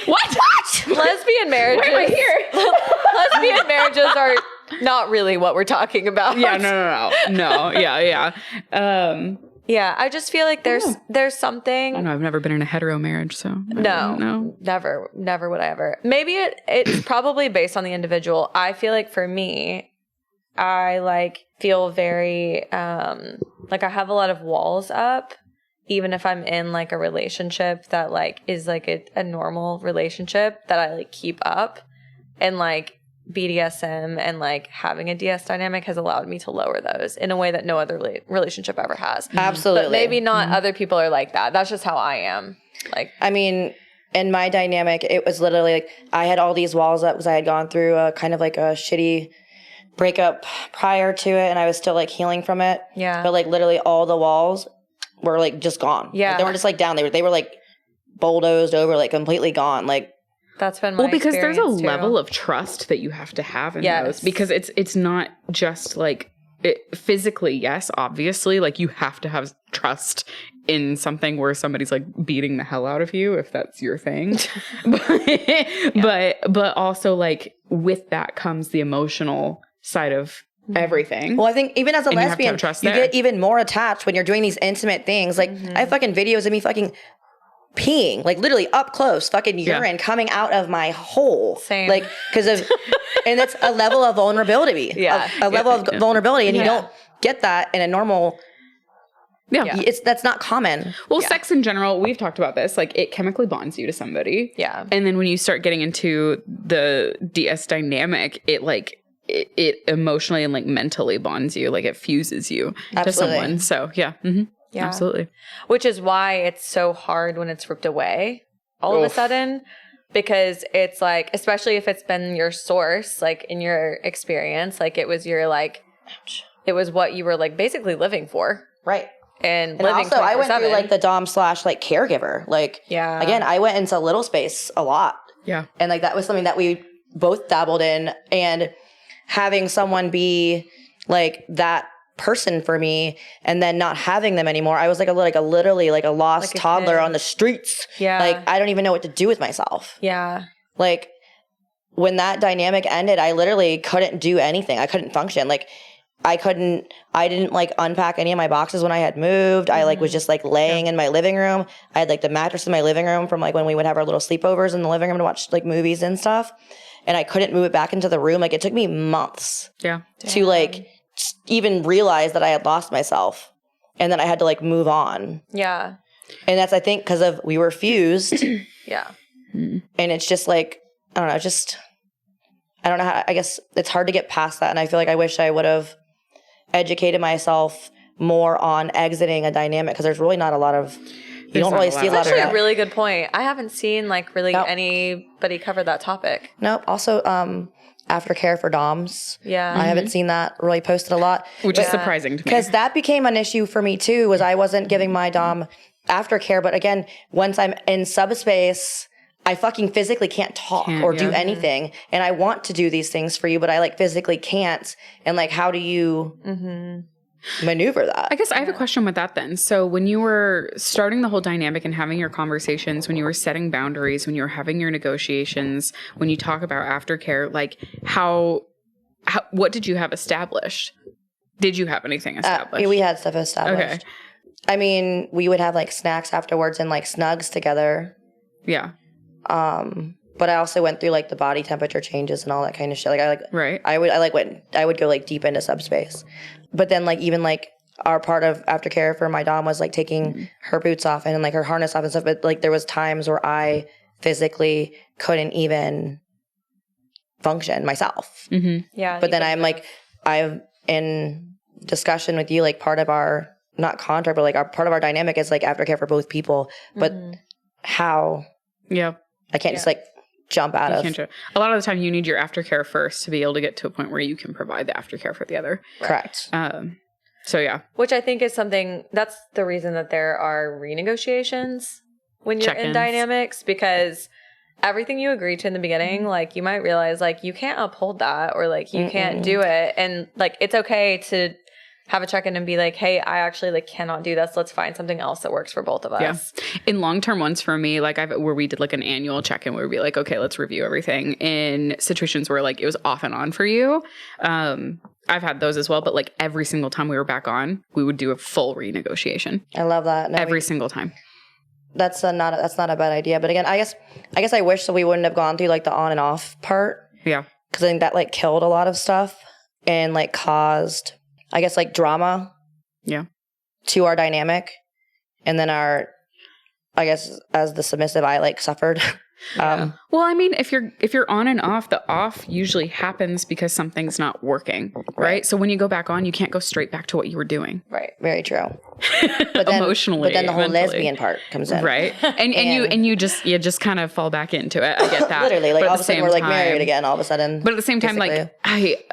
What? Lesbian marriages. Why am I here? Lesbian marriages are not really what we're talking about. Yeah, no. Yeah. Yeah, I just feel like there's something. I don't know. I've never been in a hetero marriage, so no, never would I ever. Maybe it's probably based on the individual. I feel like for me, I like feel very like I have a lot of walls up, even if I'm in like a relationship that like is like a normal relationship that I like keep up, and like BDSM and like having a DS dynamic has allowed me to lower those in a way that no other relationship ever has. Absolutely. But maybe not other people are like that. That's just how I am. Like, I mean, in my dynamic, it was literally like I had all these walls up because I had gone through a kind of like a shitty breakup prior to it, and I was still like healing from it. Yeah. But like literally all the walls were like just gone. Yeah. Like, they weren't just like down. They were like bulldozed over, like completely gone. Like that's been my because there's a experience, too. level of trust that you have to have in those, because it's not just like physically, yes, obviously, like you have to have trust in something where somebody's like beating the hell out of you, if that's your thing. but also like with that comes the emotional side of everything. Well, I think even as a lesbian, you get even more attached when you're doing these intimate things. Like I have fucking videos of me fucking peeing, like literally up close, fucking urine coming out of my hole. Same. Like because of, and it's a level of vulnerability. Yeah. A level of vulnerability, and you don't get that in a normal. Yeah. That's not common. Well, sex in general, we've talked about this, like it chemically bonds you to somebody. Yeah. And then when you start getting into the DS dynamic, it emotionally and like mentally bonds you, like it fuses you to someone. So yeah. Yeah. Absolutely. Which is why it's so hard when it's ripped away all of a sudden, because it's like, especially if it's been your source, like in your experience, like it was your like, it was what you were like basically living for. Right. And living also, 24/7. I went through like the Dom / like caregiver. Like, again, I went into little space a lot. Yeah. And like that was something that we both dabbled in, and having someone be like that person for me and then not having them anymore. I was like literally like a lost toddler on the streets. Yeah. Like I don't even know what to do with myself. Yeah. Like when that dynamic ended, I literally couldn't do anything. I couldn't function. Like I didn't like unpack any of my boxes when I had moved. I like was just like laying in my living room. I had like the mattress in my living room from like when we would have our little sleepovers in the living room to watch like movies and stuff. And I couldn't move it back into the room. Like it took me months to like even realize that I had lost myself, and then I had to like move on. Yeah. And that's, I think, because of we were fused. Yeah. And it's just like, I don't know, I don't know how, I guess it's hard to get past that. And I feel like I wish I would have educated myself more on exiting a dynamic, because there's really not a lot of, you don't really see a lot That's of actually that. a really good point. I haven't seen like really Nope. anybody cover that topic. Nope. Also, aftercare for DOMs. Yeah. I haven't seen that really posted a lot. Which is surprising to me. Because that became an issue for me too, was I wasn't giving my Dom aftercare. But again, once I'm in subspace, I fucking physically can't talk or do anything. And I want to do these things for you, but I like physically can't. And like, how do you maneuver that? I guess I have a question with that then. So when you were starting the whole dynamic and having your conversations, when you were setting boundaries, when you were having your negotiations, when you talk about aftercare, like how what did you have established? Did you have anything established? We had stuff established. Okay. I mean, we would have like snacks afterwards and like snugs together. Yeah. But I also went through like the body temperature changes and all that kind of shit. Like Right. I would go like deep into subspace. But then like even like our part of aftercare for my Dom was like taking her boots off and like her harness off and stuff. But like there was times where I physically couldn't even function myself. Mm-hmm. Yeah. But then I'm in discussion with you, like part of our, not contract, but like our part of our dynamic is like aftercare for both people. But how? Yeah. I can't just like jump out of. A lot of the time you need your aftercare first to be able to get to a point where you can provide the aftercare for the other. Correct. So yeah. Which I think is something, that's the reason that there are renegotiations when you're in Check-ins. dynamics, because everything you agreed to in the beginning, like you might realize like you can't uphold that, or like you can't do it. And like, it's okay to have a check-in and be like, hey, I actually like cannot do this. Let's find something else that works for both of us. Yeah. In long-term ones for me, like where we did like an annual check-in where we'd be like, okay, let's review everything. In situations where like it was off and on for you, I've had those as well. But like every single time we were back on, we would do a full renegotiation. I love that. No, every single time. That's not a bad idea. But again, I guess I wish that we wouldn't have gone through like the on and off part. Yeah. Because I think that like killed a lot of stuff and like caused, I guess, like drama. Yeah. To our dynamic. And then I guess as the submissive, I like suffered. Well, I mean, if you're on and off, the off usually happens because something's not working, right? So when you go back on, you can't go straight back to what you were doing. Right. Very true. But then, Emotionally, but then the whole mentally. lesbian part comes in. Right. And you just kind of fall back into it. I get that. Literally, like But all at of a the sudden same we're like time- married again all of a sudden. But at the same time, basically.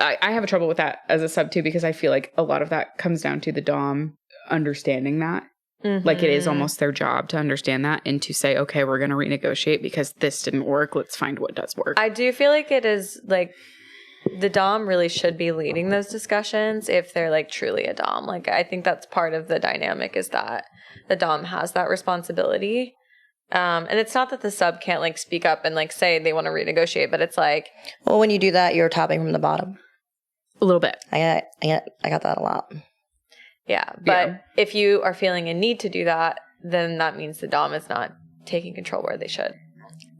like I have a trouble with that as a sub too, because I feel like a lot of that comes down to the Dom understanding that. Like it is almost their job to understand that and to say, okay, we're going to renegotiate because this didn't work. Let's find what does work. I do feel like it is like the Dom really should be leading those discussions if they're like truly a Dom. Like I think that's part of the dynamic, is that the Dom has that responsibility. And it's not that the sub can't like speak up and like say they want to renegotiate, but it's like, Well, when you do that, you're topping from the bottom. A little bit. I got that a lot. yeah. But if you are feeling a need to do that, then that means the Dom is not taking control where they should.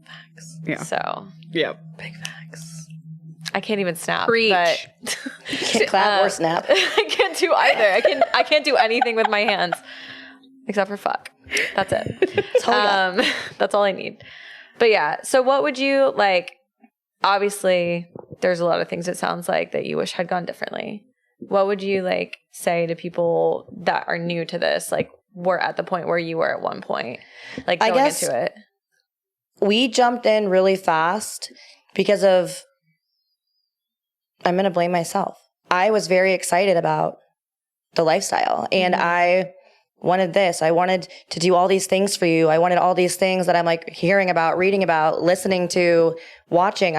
Facts. Yeah. So Yeah. Big facts. I can't even snap. Preach. But Can't clap or snap. I can't do either. I can't do anything with my hands except for fuck. That's it. That's all I got. That's all I need. But yeah, so what would you like? Obviously, there's a lot of things it sounds like that you wish had gone differently. What would you like say to people that are new to this? Like, we're at the point where you were at one point, like I going guess- into it. We jumped in really fast because of, I'm going to blame myself. I was very excited about the lifestyle and I wanted this. I wanted to do all these things for you. I wanted all these things that I'm like hearing about, reading about, listening to, watching.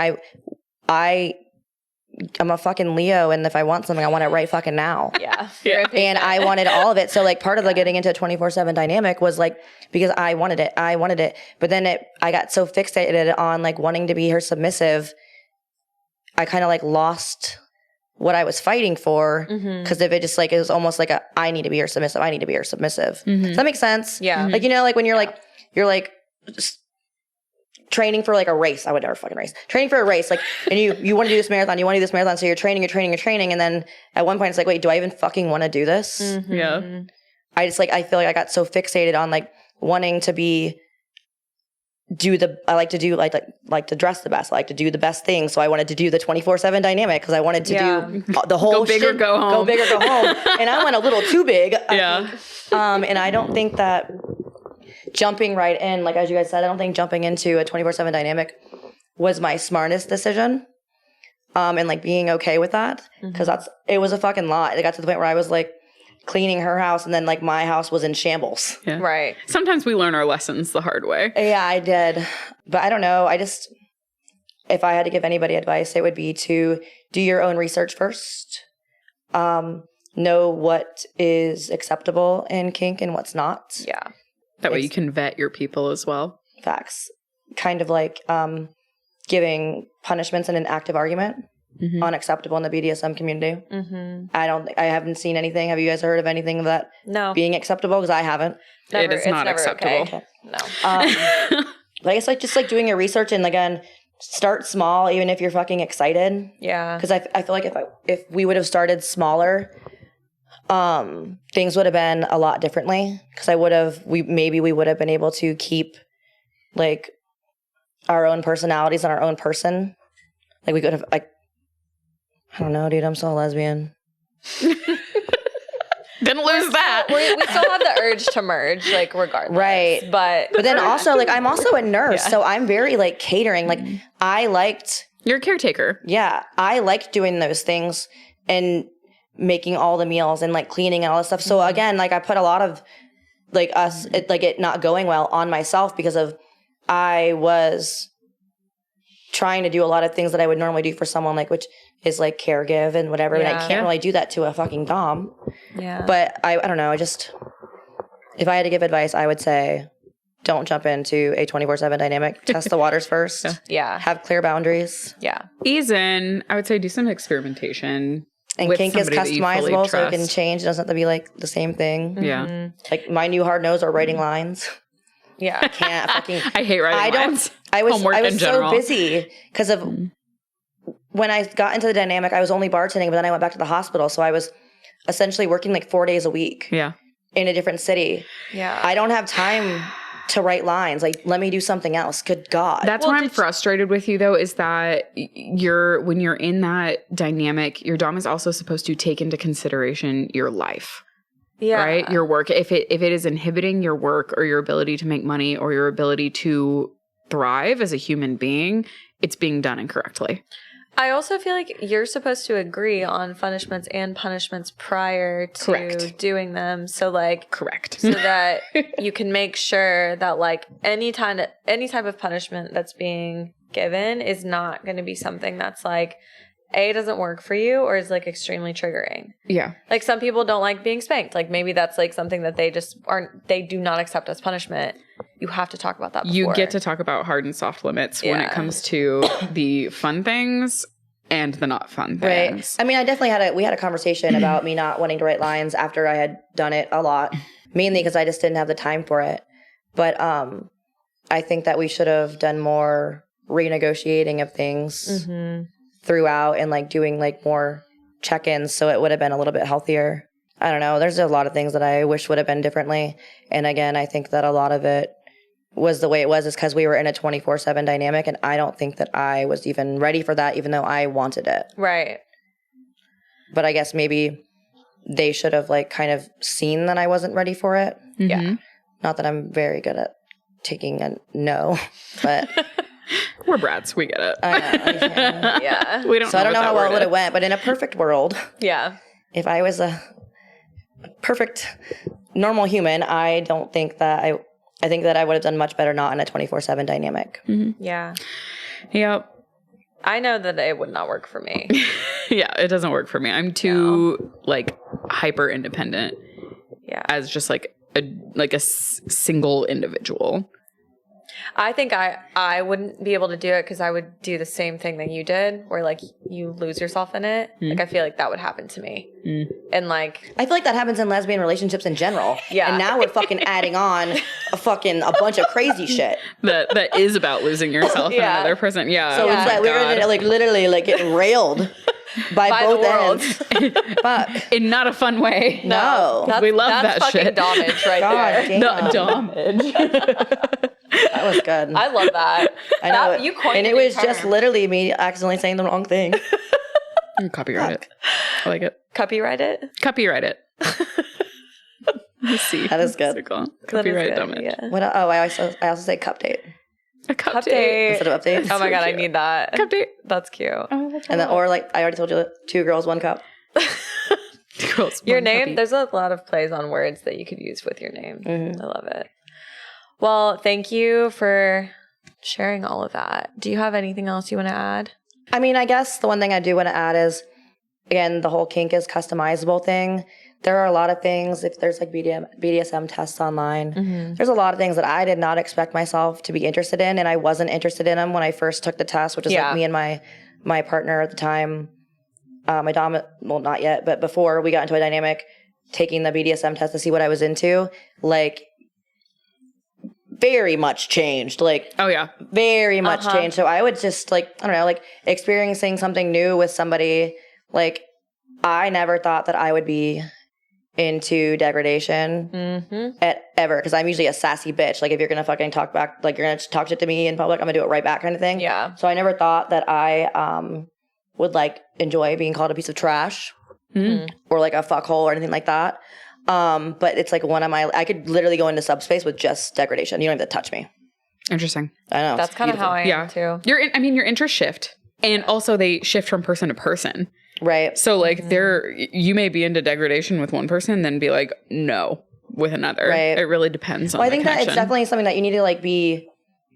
I'm a fucking Leo, and if I want something, I want it right fucking now. Yeah. And I wanted all of it. So like part of the getting into a 24/7 dynamic was like, because I wanted it. But then I got so fixated on like wanting to be her submissive. I kind of like lost what I was fighting for. Cause if it just like, it was almost like I need to be her submissive. I need to be her submissive. Does that make sense? Yeah. Like, you know, like when you're like just training for like a race. I would never fucking race. Training for a race. Like, and you want to do this marathon. So you're training. And then at one point it's like, wait, do I even fucking want to do this? Yeah. I just like, I feel like I got so fixated on like wanting to be I like to dress the best. I like to do the best things. So I wanted to do the 24/7 dynamic because I wanted to do the whole Go big or shit, go home. Go big or go home. And I went a little too big. Yeah. And I don't think that jumping right in, like as you guys said, I don't think jumping into a 24/7 dynamic was my smartest decision. And like being okay with that because it was a fucking lot. It got to the point where I was like cleaning her house and then like my house was in shambles. Yeah. Right. Sometimes we learn our lessons the hard way. Yeah, I did. But I don't know. If I had to give anybody advice, it would be to do your own research first. Know what is acceptable in kink and what's not. Yeah. That way you can vet your people as well. Facts. Kind of like giving punishments in an active argument. Unacceptable in the BDSM community. I haven't seen anything. Have you guys heard of anything of that being acceptable? Because I haven't. It is not acceptable. Okay. No. Like it's like just like doing your research and again, start small even if you're fucking excited. Yeah. Because I feel like if we would have started smaller, things would have been a lot differently. Because we would have been able to keep like our own personalities and our own person. Like we could have like. I don't know, dude. I'm still a lesbian. Didn't lose that. We still have the urge to merge, like regardless. Right. But then also, like, I'm also a nurse, so I'm very like catering. Like, You're a caretaker. Yeah, I liked doing those things and making all the meals and like cleaning and all this stuff. So again, like I put a lot of like it not going well on myself because I was trying to do a lot of things that I would normally do for someone, like which is like caregive and whatever. And I can't really do that to a fucking dom. Yeah. But I don't know. If I had to give advice, I would say don't jump into a 24/7 dynamic. Test the waters first. Yeah. Have clear boundaries. Yeah. Ease in. I would say do some experimentation. And with kink is somebody that you fully customizable, so it can trust. change. It doesn't have to be like the same thing. Yeah. Like my new hard nose are writing lines. Yeah. Can't fucking. I hate writing lines. I was Homework in so general. busy because of when I got into the dynamic. I was only bartending, but then I went back to the hospital, so I was essentially working like 4 days a week. Yeah. In a different city. Yeah. I don't have time to write lines. Like, let me do something else. Good God. That's where I'm frustrated with you, though, is that when you're in that dynamic, your dom is also supposed to take into consideration your life. Yeah. Right? Your work. If it is inhibiting your work or your ability to make money or your ability to thrive as a human being, it's being done incorrectly. I also feel like you're supposed to agree on punishments and punishments prior to doing them. So like Correct. So that you can make sure that like any type of punishment that's being given is not going to be something that's like doesn't work for you or is like extremely triggering. Yeah. Like some people don't like being spanked. Like maybe that's like something that they do not accept as punishment. You have to talk about that before. You get to talk about hard and soft limits when it comes to the fun things and the not fun things. Right. I mean, I definitely we had a conversation about me not wanting to write lines after I had done it a lot, mainly because I just didn't have the time for it. But I think that we should have done more renegotiating of things throughout and like doing like more check-ins, so it would have been a little bit healthier. I don't know. There's a lot of things that I wish would have been differently. And again, I think that a lot of it was the way it was is because we were in a 24/7 dynamic, and I don't think that I was even ready for that, even though I wanted it. Right. But I guess maybe they should have like kind of seen that I wasn't ready for it. Yeah. Not that I'm very good at taking a no, but we're brats. We get it. I know. Yeah. We don't. So I don't know how well it would have is. went, but in a perfect world, if I was a perfect normal human, I don't think that I think that I would have done much better not in a 24/7 dynamic. Yeah. Yep. I know that it would not work for me. Yeah, it doesn't work for me. I'm too like hyper independent. Yeah. As just like a single individual. I think I wouldn't be able to do it because I would do the same thing that you did, where like you lose yourself in it. Like I feel like that would happen to me. And like I feel like that happens in lesbian relationships in general. Yeah. And now we're fucking adding on a bunch of crazy shit. That is about losing yourself in another person. Yeah. So it's like we're like literally like getting railed by both ends. Fuck. In not a fun way. No. We love that's that fucking shit. Dommage right God there. damn. Dommage. That was good. I love that. I know. You coined and a it new was just term. literally me accidentally saying the wrong thing. Copyright it. I like it. Copyright it? Copyright it. Let's see. That is good. What's it called? That is Copyright good, Dommage. yeah. What? Oh, I also say cup date A cup Cup date. date. instead of update. Oh my So God, I cute. need that. Cup date. That's cute. Oh, that's And then, or like I already told you, 2 girls, 1 cup. Girls, Your one name, puppy. there's a lot of plays on words that you could use with your name. Mhm. I love it. Well, thank you for sharing all of that. Do you have anything else you want to add? I mean, I guess the one thing I do want to add is, again, the whole kink is customizable thing. There are a lot of things, if there's like BDSM tests online, there's a lot of things that I did not expect myself to be interested in, and I wasn't interested in them when I first took the test, which is Yeah. like me and my partner at the time, my dom, well, not yet, but before we got into a dynamic, taking the BDSM test to see what I was into, like, very much changed. Like, Oh, yeah. very much changed. So I would just like, I don't know, like experiencing something new with somebody. Like, I never thought that I would be into degradation ever, because I'm usually a sassy bitch. Like, if you're gonna fucking talk back, like you're gonna talk shit to me in public, I'm gonna do it right back, kind of thing. Yeah. So I never thought that I would like enjoy being called a piece of trash or like a fuckhole or anything like that. But it's like I could literally go into subspace with just degradation. You don't have to touch me. Interesting. I know. That's kind of how I Yeah. am too. Your interests shift. And also they shift from person to person. Right. So like you may be into degradation with one person, then be like, no, with another. Right. It really depends on Well, I the think that it's connection. definitely something that you need to like be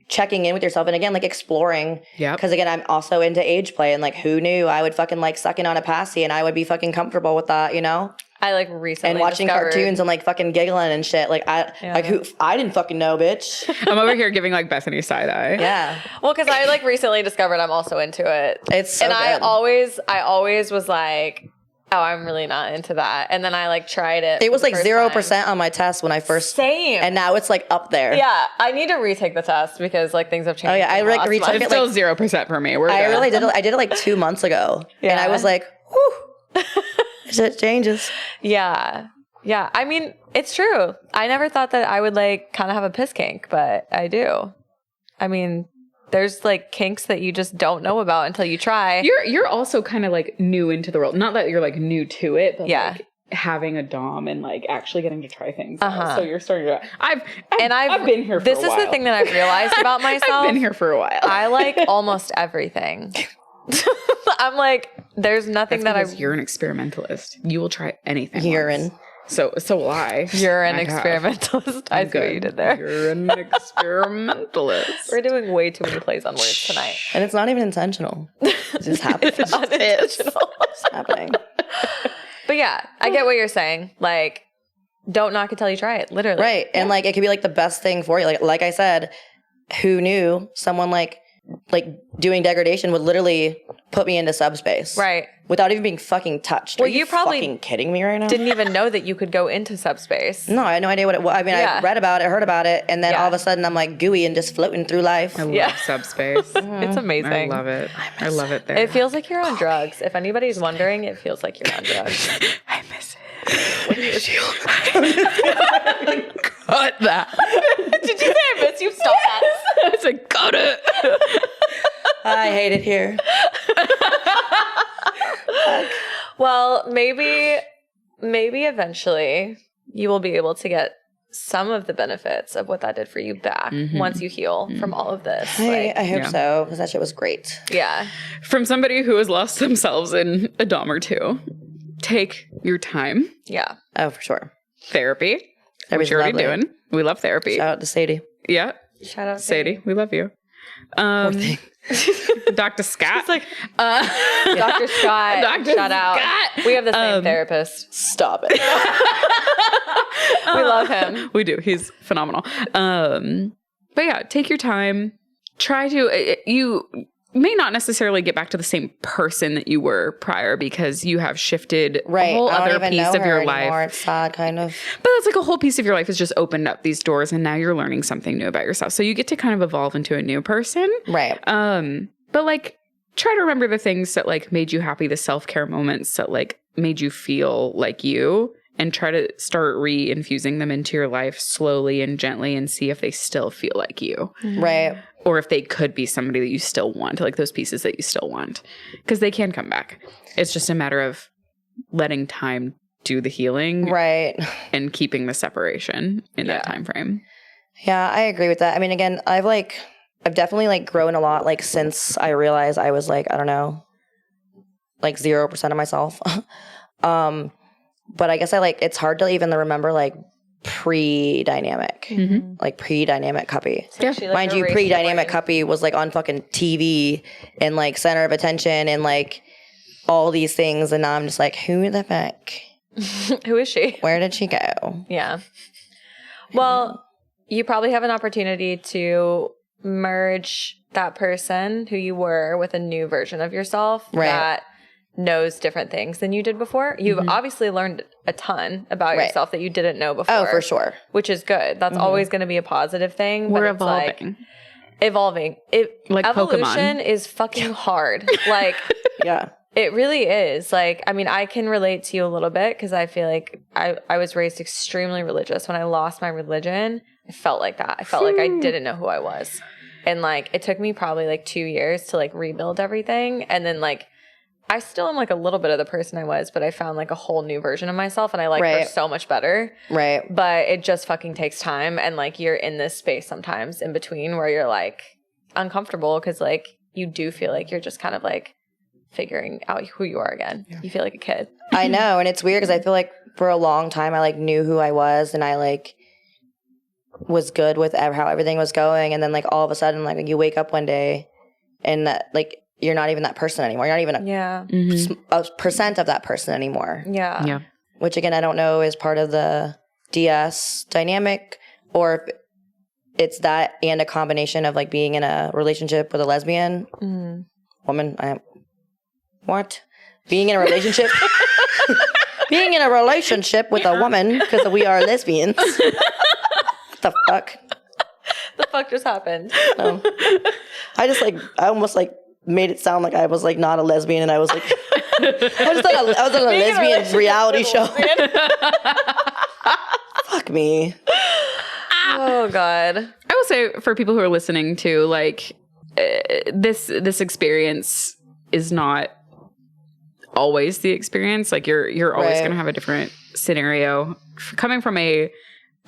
checking in with yourself, and again, like exploring. Yep. Because again, I'm also into age play, and like, who knew I would fucking like sucking on a passy, and I would be fucking comfortable with that, you know? I like recently And watching discovered- cartoons and like fucking giggling and shit. Like I didn't fucking know, bitch. I'm over here giving like Bethany side eye. Yeah, Well, because I like recently discovered I'm also into it. it's so and good. I always was like, oh, I'm really not into that. And then I like tried it. It was for like the first 0% time. on my test when I first. Same. And now it's like up there. Yeah, I need to retake the test because like things have changed. Oh, yeah, I in the like last retook month. It's it, still like- 0% for me. We're I good. really did it. I did it like 2 months ago, and I Yeah. was like, whew, shit changes. Yeah. Yeah. I mean, it's true. I never thought that I would like kind of have a piss kink, but I do. I mean, there's like kinks that you just don't know about until you try. You're also kind of like new into the world. Not that you're like new to it, but Yeah. like having a dom and like actually getting to try things. out. Uh-huh. So you're starting to. I've been here for This a while. is the thing that I've realized about myself. I've been here for a while. I like almost everything. I'm like, there's nothing That's that because you're an experimentalist. You will try anything. Urine. once. So will I. You're an I have. experimentalist. I I'm see what good. you did there. You're an experimentalist. We're doing way too many plays on words tonight. And it's not even intentional. It just happens. It's unintentional. It's happening. But yeah, I get what you're saying. Like, don't knock it till you try it. Literally. Right. And like it could be like the best thing for you. Like I said, who knew someone like doing degradation would literally put me into subspace. Right. Without even being fucking touched. Well, Are you probably fucking kidding me right now? Didn't even know that you could go into subspace. No, I had no idea what it was. I mean, Yeah. I read about it, heard about it, and then Yeah. all of a sudden I'm like gooey and just floating through life. I love Yeah. subspace. It's amazing. I love it. I love it there. It feels like you're on drugs. If anybody's wondering, it feels like you're on drugs. I miss it. Cut that. Did you say I miss you? Stop that. I said, cut it. I hate it here. Well, maybe eventually you will be able to get some of the benefits of what that did for you back once you heal from all of this. Like, I hope Yeah. so, because that shit was great. yeah. From somebody who has lost themselves in a dom or two, take your time. Yeah. Oh, for sure. Therapy, which Therapy's you're already lovely. doing. We love therapy. Shout out to Sadie. Yeah. Shout out to Sadie, we love you. Dr. Scott. It's like, Dr. Scott. Dr. Shout out. Scott. We have the same therapist. Stop it. We love him. We do. He's phenomenal. But yeah, take your time. Try to, you may not necessarily get back to the same person that you were prior because you have shifted Right. a whole I don't other even piece know of her your anymore. life. It's sad, kind of. But it's like a whole piece of your life has just opened up these doors and now you're learning something new about yourself. So you get to kind of evolve into a new person. Right. But like try to remember the things that like made you happy, the self-care moments that like made you feel like you, and try to start re-infusing them into your life slowly and gently and see if they still feel like you. Right. Or if they could be somebody that you still want, like those pieces that you still want. Because they can come back. It's just a matter of letting time do the healing. Right. And keeping the separation in that time frame. Yeah, I agree with that. I mean, again, I've definitely like grown a lot like since I realized I was like, I don't know, like 0% of myself. But I guess it's hard to even remember like pre-dynamic, like pre-dynamic Cuppie. Yeah. Mind you, pre-dynamic Cuppie was like on fucking TV and like center of attention and like all these things. And now I'm just like, who the fuck? Who is she? Where did she go? Yeah. Well, you probably have an opportunity to merge that person who you were with a new version of yourself that knows different things than you did before. You've obviously learned a ton about yourself that you didn't know before. Oh, for sure. Which is good. That's always going to be a positive thing. We're but evolving. Like, evolving. Like evolution Pokemon. is fucking hard. Like, Yeah. it really is. Like, I mean, I can relate to you a little bit because I feel like I was raised extremely religious. When I lost my religion, I felt like that. I felt like I didn't know who I was. And like, it took me probably like 2 years to like rebuild everything. And then like, I still am like a little bit of the person I was, but I found like a whole new version of myself and I like her so much better. Right. But it just fucking takes time. And like, you're in this space sometimes in between where you're like uncomfortable because like, you do feel like you're just kind of like figuring out who you are again. Yeah. You feel like a kid. I know. And it's weird because I feel like for a long time I like knew who I was and I like was good with how everything was going. And then like all of a sudden, like you wake up one day and that like you're not even that person anymore. You're not even a percent of that person anymore. Yeah. Yeah. Which again, I don't know is part of the DS dynamic or if it's that and a combination of like being in a relationship with a lesbian woman. Being in a relationship. Being in a relationship with a woman because we are lesbians. What the fuck? The fuck just happened? I almost like made it sound like I was like not a lesbian and I was like, I just thought I was on a lesbian reality show. Fuck me. Oh God. I will say for people who are listening to like this experience is not always the experience. Like you're always going to have a different scenario coming from a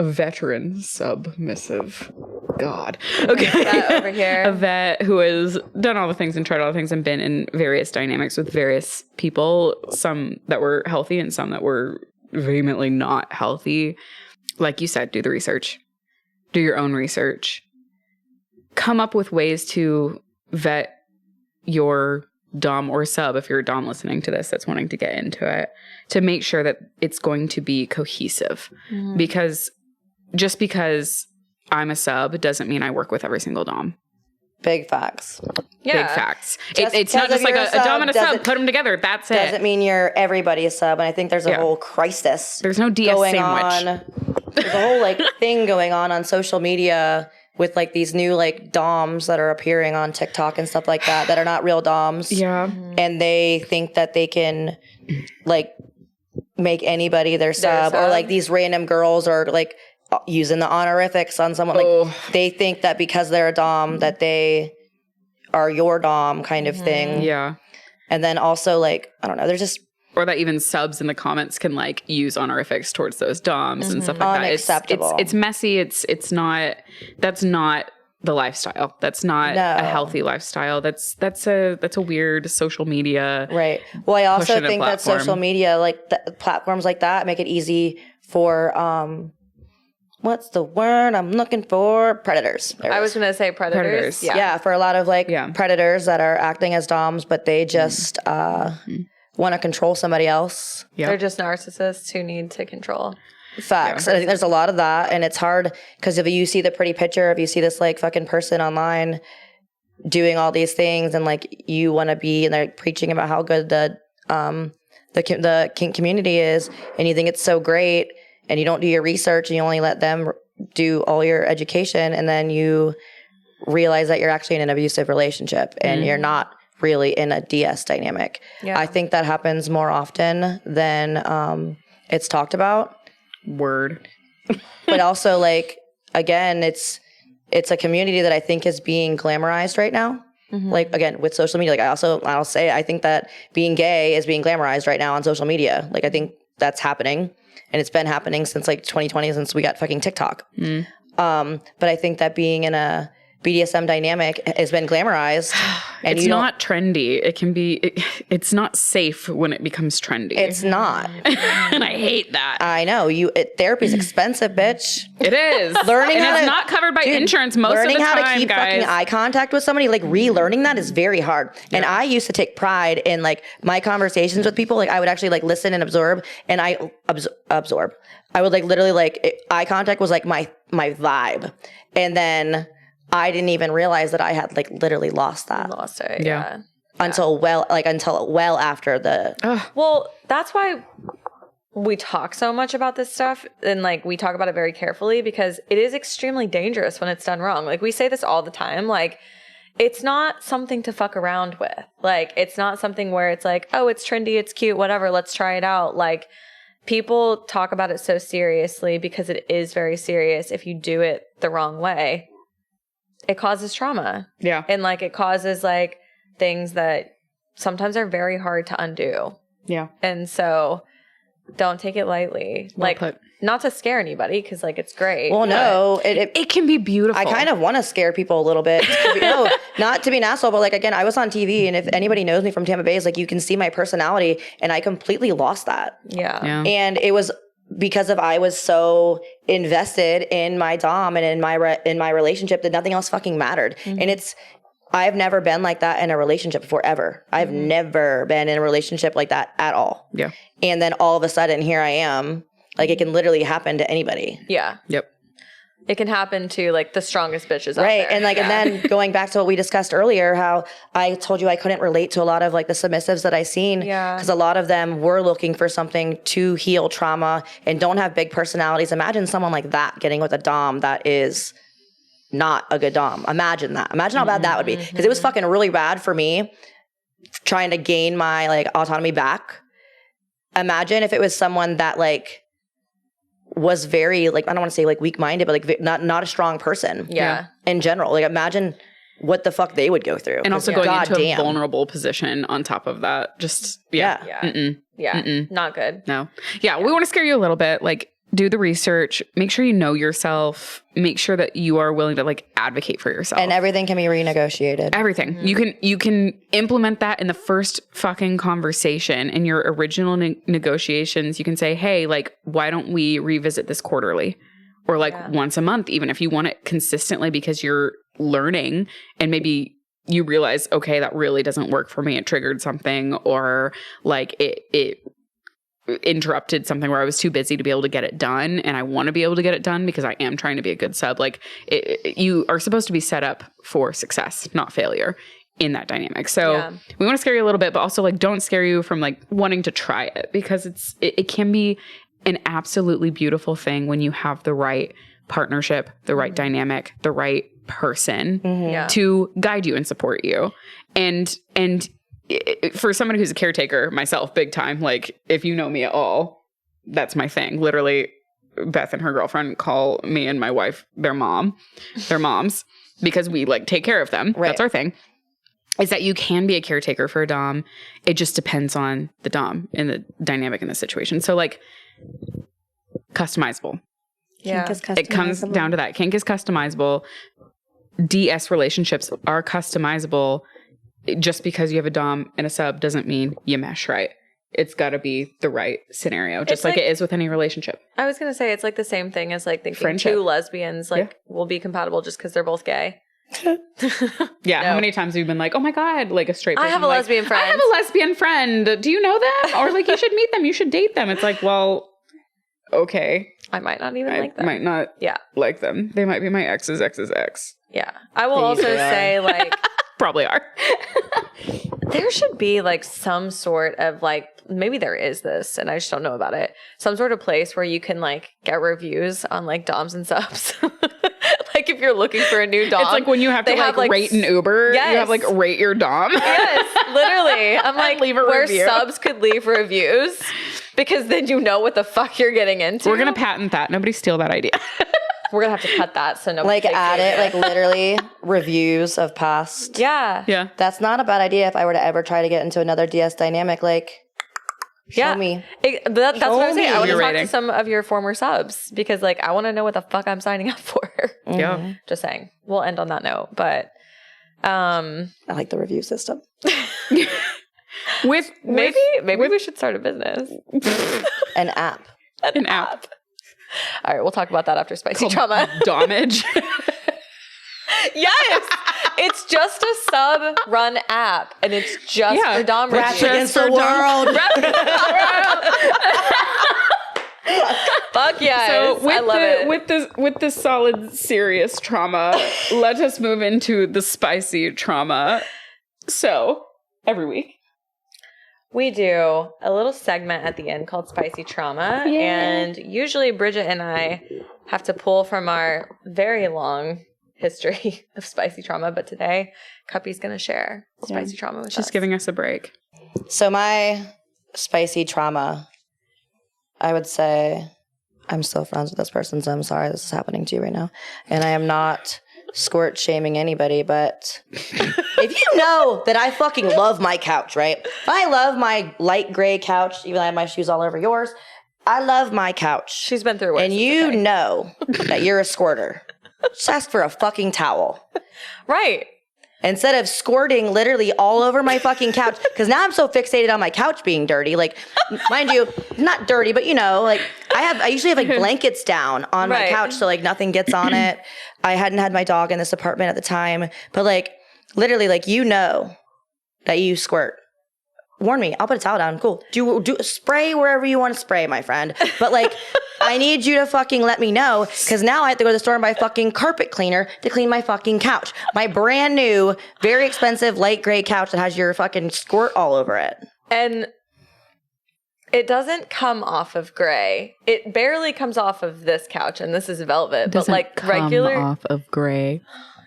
veteran submissive god. Okay. Vet over here. A vet who has done all the things and tried all the things and been in various dynamics with various people, some that were healthy and some that were vehemently not healthy. Like you said, do the research. Do your own research. Come up with ways to vet your dom or sub, if you're a dom listening to this that's wanting to get into it, to make sure that it's going to be cohesive. Because just because I'm a sub doesn't mean I work with every single dom. Big facts. Yeah. Big facts. It's not just like a dom and a sub, put them together. That's it. Doesn't mean you're everybody's sub. And I think there's a whole crisis. There's no DS going sandwich. There's a whole like thing going on social media with like these new like doms that are appearing on TikTok and stuff like that are not real doms. Yeah. And they think that they can like make anybody their sub or like these random girls are like using the honorifics on someone. Like they think that because they're a dom that they are your dom kind of thing. Yeah. And then also like, I don't know, there's just or that even subs in the comments can like use honorifics towards those doms and stuff like Unacceptable. that. It's messy. It's not, that's not the lifestyle. That's not a healthy lifestyle. That's a weird social media. Right. Well, I also think that platform. social media, like platforms like that make it easy for, what's the word I'm looking for? Predators. I was going to say predators. Yeah. For a lot of like predators that are acting as doms, but they just, want to control somebody else. Yep. They're just narcissists who need to control. Facts. I think there's a lot of that, and it's hard because if you see the pretty picture, if you see this like fucking person online doing all these things, and like you want to be, and they're preaching about how good the kink community is, and you think it's so great, and you don't do your research, and you only let them do all your education, and then you realize that you're actually in an abusive relationship, and you're not really in a DS dynamic. Yeah. I think that happens more often than it's talked about. Word. But also, like, again, it's a community that I think is being glamorized right now. Like, again, with social media, like I'll say, I think that being gay is being glamorized right now on social media. Like, I think that's happening, and it's been happening since like 2020, since we got fucking TikTok. But I think that being in a BDSM dynamic has been glamorized. And It's not trendy. It can be, it's not safe when it becomes trendy. It's not. And I hate that. I know. Therapy's expensive, bitch. It is. Learning and how it's to- not covered by Dude, insurance most of the time, learning how to keep guys. fucking eye contact with somebody, like relearning that is very hard. And I used to take pride in like my conversations with people. Like I would actually like listen and absorb, and I absorb. I would like literally like eye contact was like my vibe. And then I didn't even realize that I had like literally lost that. Lost it. Yeah. Yeah. Until well after the. Well, that's why we talk so much about this stuff, and like we talk about it very carefully, because it is extremely dangerous when it's done wrong. Like we say this all the time. Like it's not something to fuck around with. Like it's not something where it's like, oh, it's trendy, it's cute, whatever, let's try it out. Like people talk about it so seriously because it is very serious. If you do it the wrong way, it causes trauma. Yeah. And like it causes like things that sometimes are very hard to undo. Yeah. And so don't take it lightly. Well like put. not to scare anybody, because like it's great. Well, no, It can be beautiful. I kind of want to scare people a little bit. No, not to be an asshole, but like, again, I was on TV, and if anybody knows me from Tampa Bay, is like, you can see my personality, and I completely lost that. Yeah. And it was because I was so invested in my dom and in my relationship that nothing else fucking mattered. And I've never been like that in a relationship before, ever. I've never been in a relationship like that at all. Yeah. And then all of a sudden, here I am. Like, it can literally happen to anybody. Yeah. Yep. It can happen to like the strongest bitches out Right. there. And like, and then going back to what we discussed earlier, how I told you I couldn't relate to a lot of like the submissives that I seen. Yeah. Because a lot of them were looking for something to heal trauma and don't have big personalities. Imagine someone like that getting with a dom that is not a good dom. Imagine that. Imagine how bad that would be. Because it was fucking really bad for me trying to gain my like autonomy back. Imagine if it was someone that like was very like, I don't want to say like weak-minded, but like not a strong person. Yeah. In general. Like imagine what the fuck they would go through. And also 'Cause going into goddamn. a vulnerable position on top of that. Just, Yeah. Yeah. Mm-mm. Yeah. Mm-mm. Not good. No. Yeah. We want to scare you a little bit. Like, do the research. Make sure you know yourself. Make sure that you are willing to like advocate for yourself. And everything can be renegotiated. Everything. You can implement that in the first fucking conversation in your original negotiations. You can say, hey, like, why don't we revisit this quarterly or like once a month, even if you want it consistently, because you're learning and maybe you realize, okay, that really doesn't work for me. It triggered something, or like it interrupted something where I was too busy to be able to get it done, and I want to be able to get it done because I am trying to be a good sub. Like you are supposed to be set up for success, not failure in that dynamic. So we want to scare you a little bit, but also like don't scare you from like wanting to try it, because it can be an absolutely beautiful thing when you have the right partnership, the right dynamic, the right person to guide you and support you. And for someone who's a caretaker myself, big time, like if you know me at all, that's my thing. Literally, Beth and her girlfriend call me and my wife their moms, because we like take care of them. Right. That's our thing. Is that you can be a caretaker for a dom. It just depends on the dom and the dynamic in the situation. So like customizable. Yeah. It comes down to that. Kink is customizable. DS relationships are customizable. Just because you have a dom and a sub doesn't mean you mesh right. It's got to be the right scenario, just like it is with any relationship. I was going to say, it's like the same thing as like thinking Friendship. two lesbians like will be compatible just because they're both gay. Yeah. How many times have you been like, oh my God, like a straight person? I have a lesbian friend. I have a lesbian friend. Do you know them? Or like, you should meet them. You should date them. It's like, well, okay. I might not even like I them. might not like them. They might be my ex's ex. Yeah. I will also say like... Probably are. There should be like some sort of like, maybe there is this and I just don't know about it. Some sort of place where you can like get reviews on like doms and subs. Like if you're looking for a new dom. It's like when you have to like rate an Uber. Yes. You have like rate your dom. Yes, literally. I'm like, leave a where review. subs could leave reviews. because then you know what the fuck you're getting into. We're going to patent that. Nobody steal that idea. We're going to have to cut that so nobody Like takes add it, like literally reviews of past. Yeah. Yeah. That's not a bad idea if I were to ever try to get into another DS dynamic. Like, show me. That's what I was saying. I want to Your talk rating. to some of your former subs because like I want to know what the fuck I'm signing up for. Yeah. Just saying. We'll end on that note. But I like the review system. maybe we should start a business. An app. An app. All right, we'll talk about that after Spicy Trauma. Dommage. Yes! It's just a sub-run app, and it's just for Dom Rats reviews. against the world. Fuck yes. So I love it. with the solid serious trauma, let us move into the spicy trauma. So every week. We do a little segment at the end called Spicy Trauma. Yeah. And usually Bridget and I have to pull from our very long history of spicy trauma. But today, Cuppie's going to share spicy trauma with us. She's giving us a break. So my spicy trauma, I would say I'm still friends with this person, so I'm sorry this is happening to you right now. And I am not squirt shaming anybody, but if you know that I fucking love my couch, right? I love my light gray couch, even though I have my shoes all over yours. I love my couch. She's been through worse. And you know that you're a squirter. Just ask for a fucking towel. Right. Instead of squirting literally all over my fucking couch, because now I'm so fixated on my couch being dirty. Like, mind you, not dirty, but you know, like I usually have like blankets down on my couch so like nothing gets on it. I hadn't had my dog in this apartment at the time, but like literally, like you know that you squirt. Warn me. I'll put a towel down. Cool. Do spray wherever you want to spray, my friend. But like, I need you to fucking let me know because now I have to go to the store and buy a fucking carpet cleaner to clean my fucking couch. My brand new, very expensive light gray couch that has your fucking squirt all over it. And it doesn't come off of gray. It barely comes off of this couch, and this is velvet. But like regular off of gray.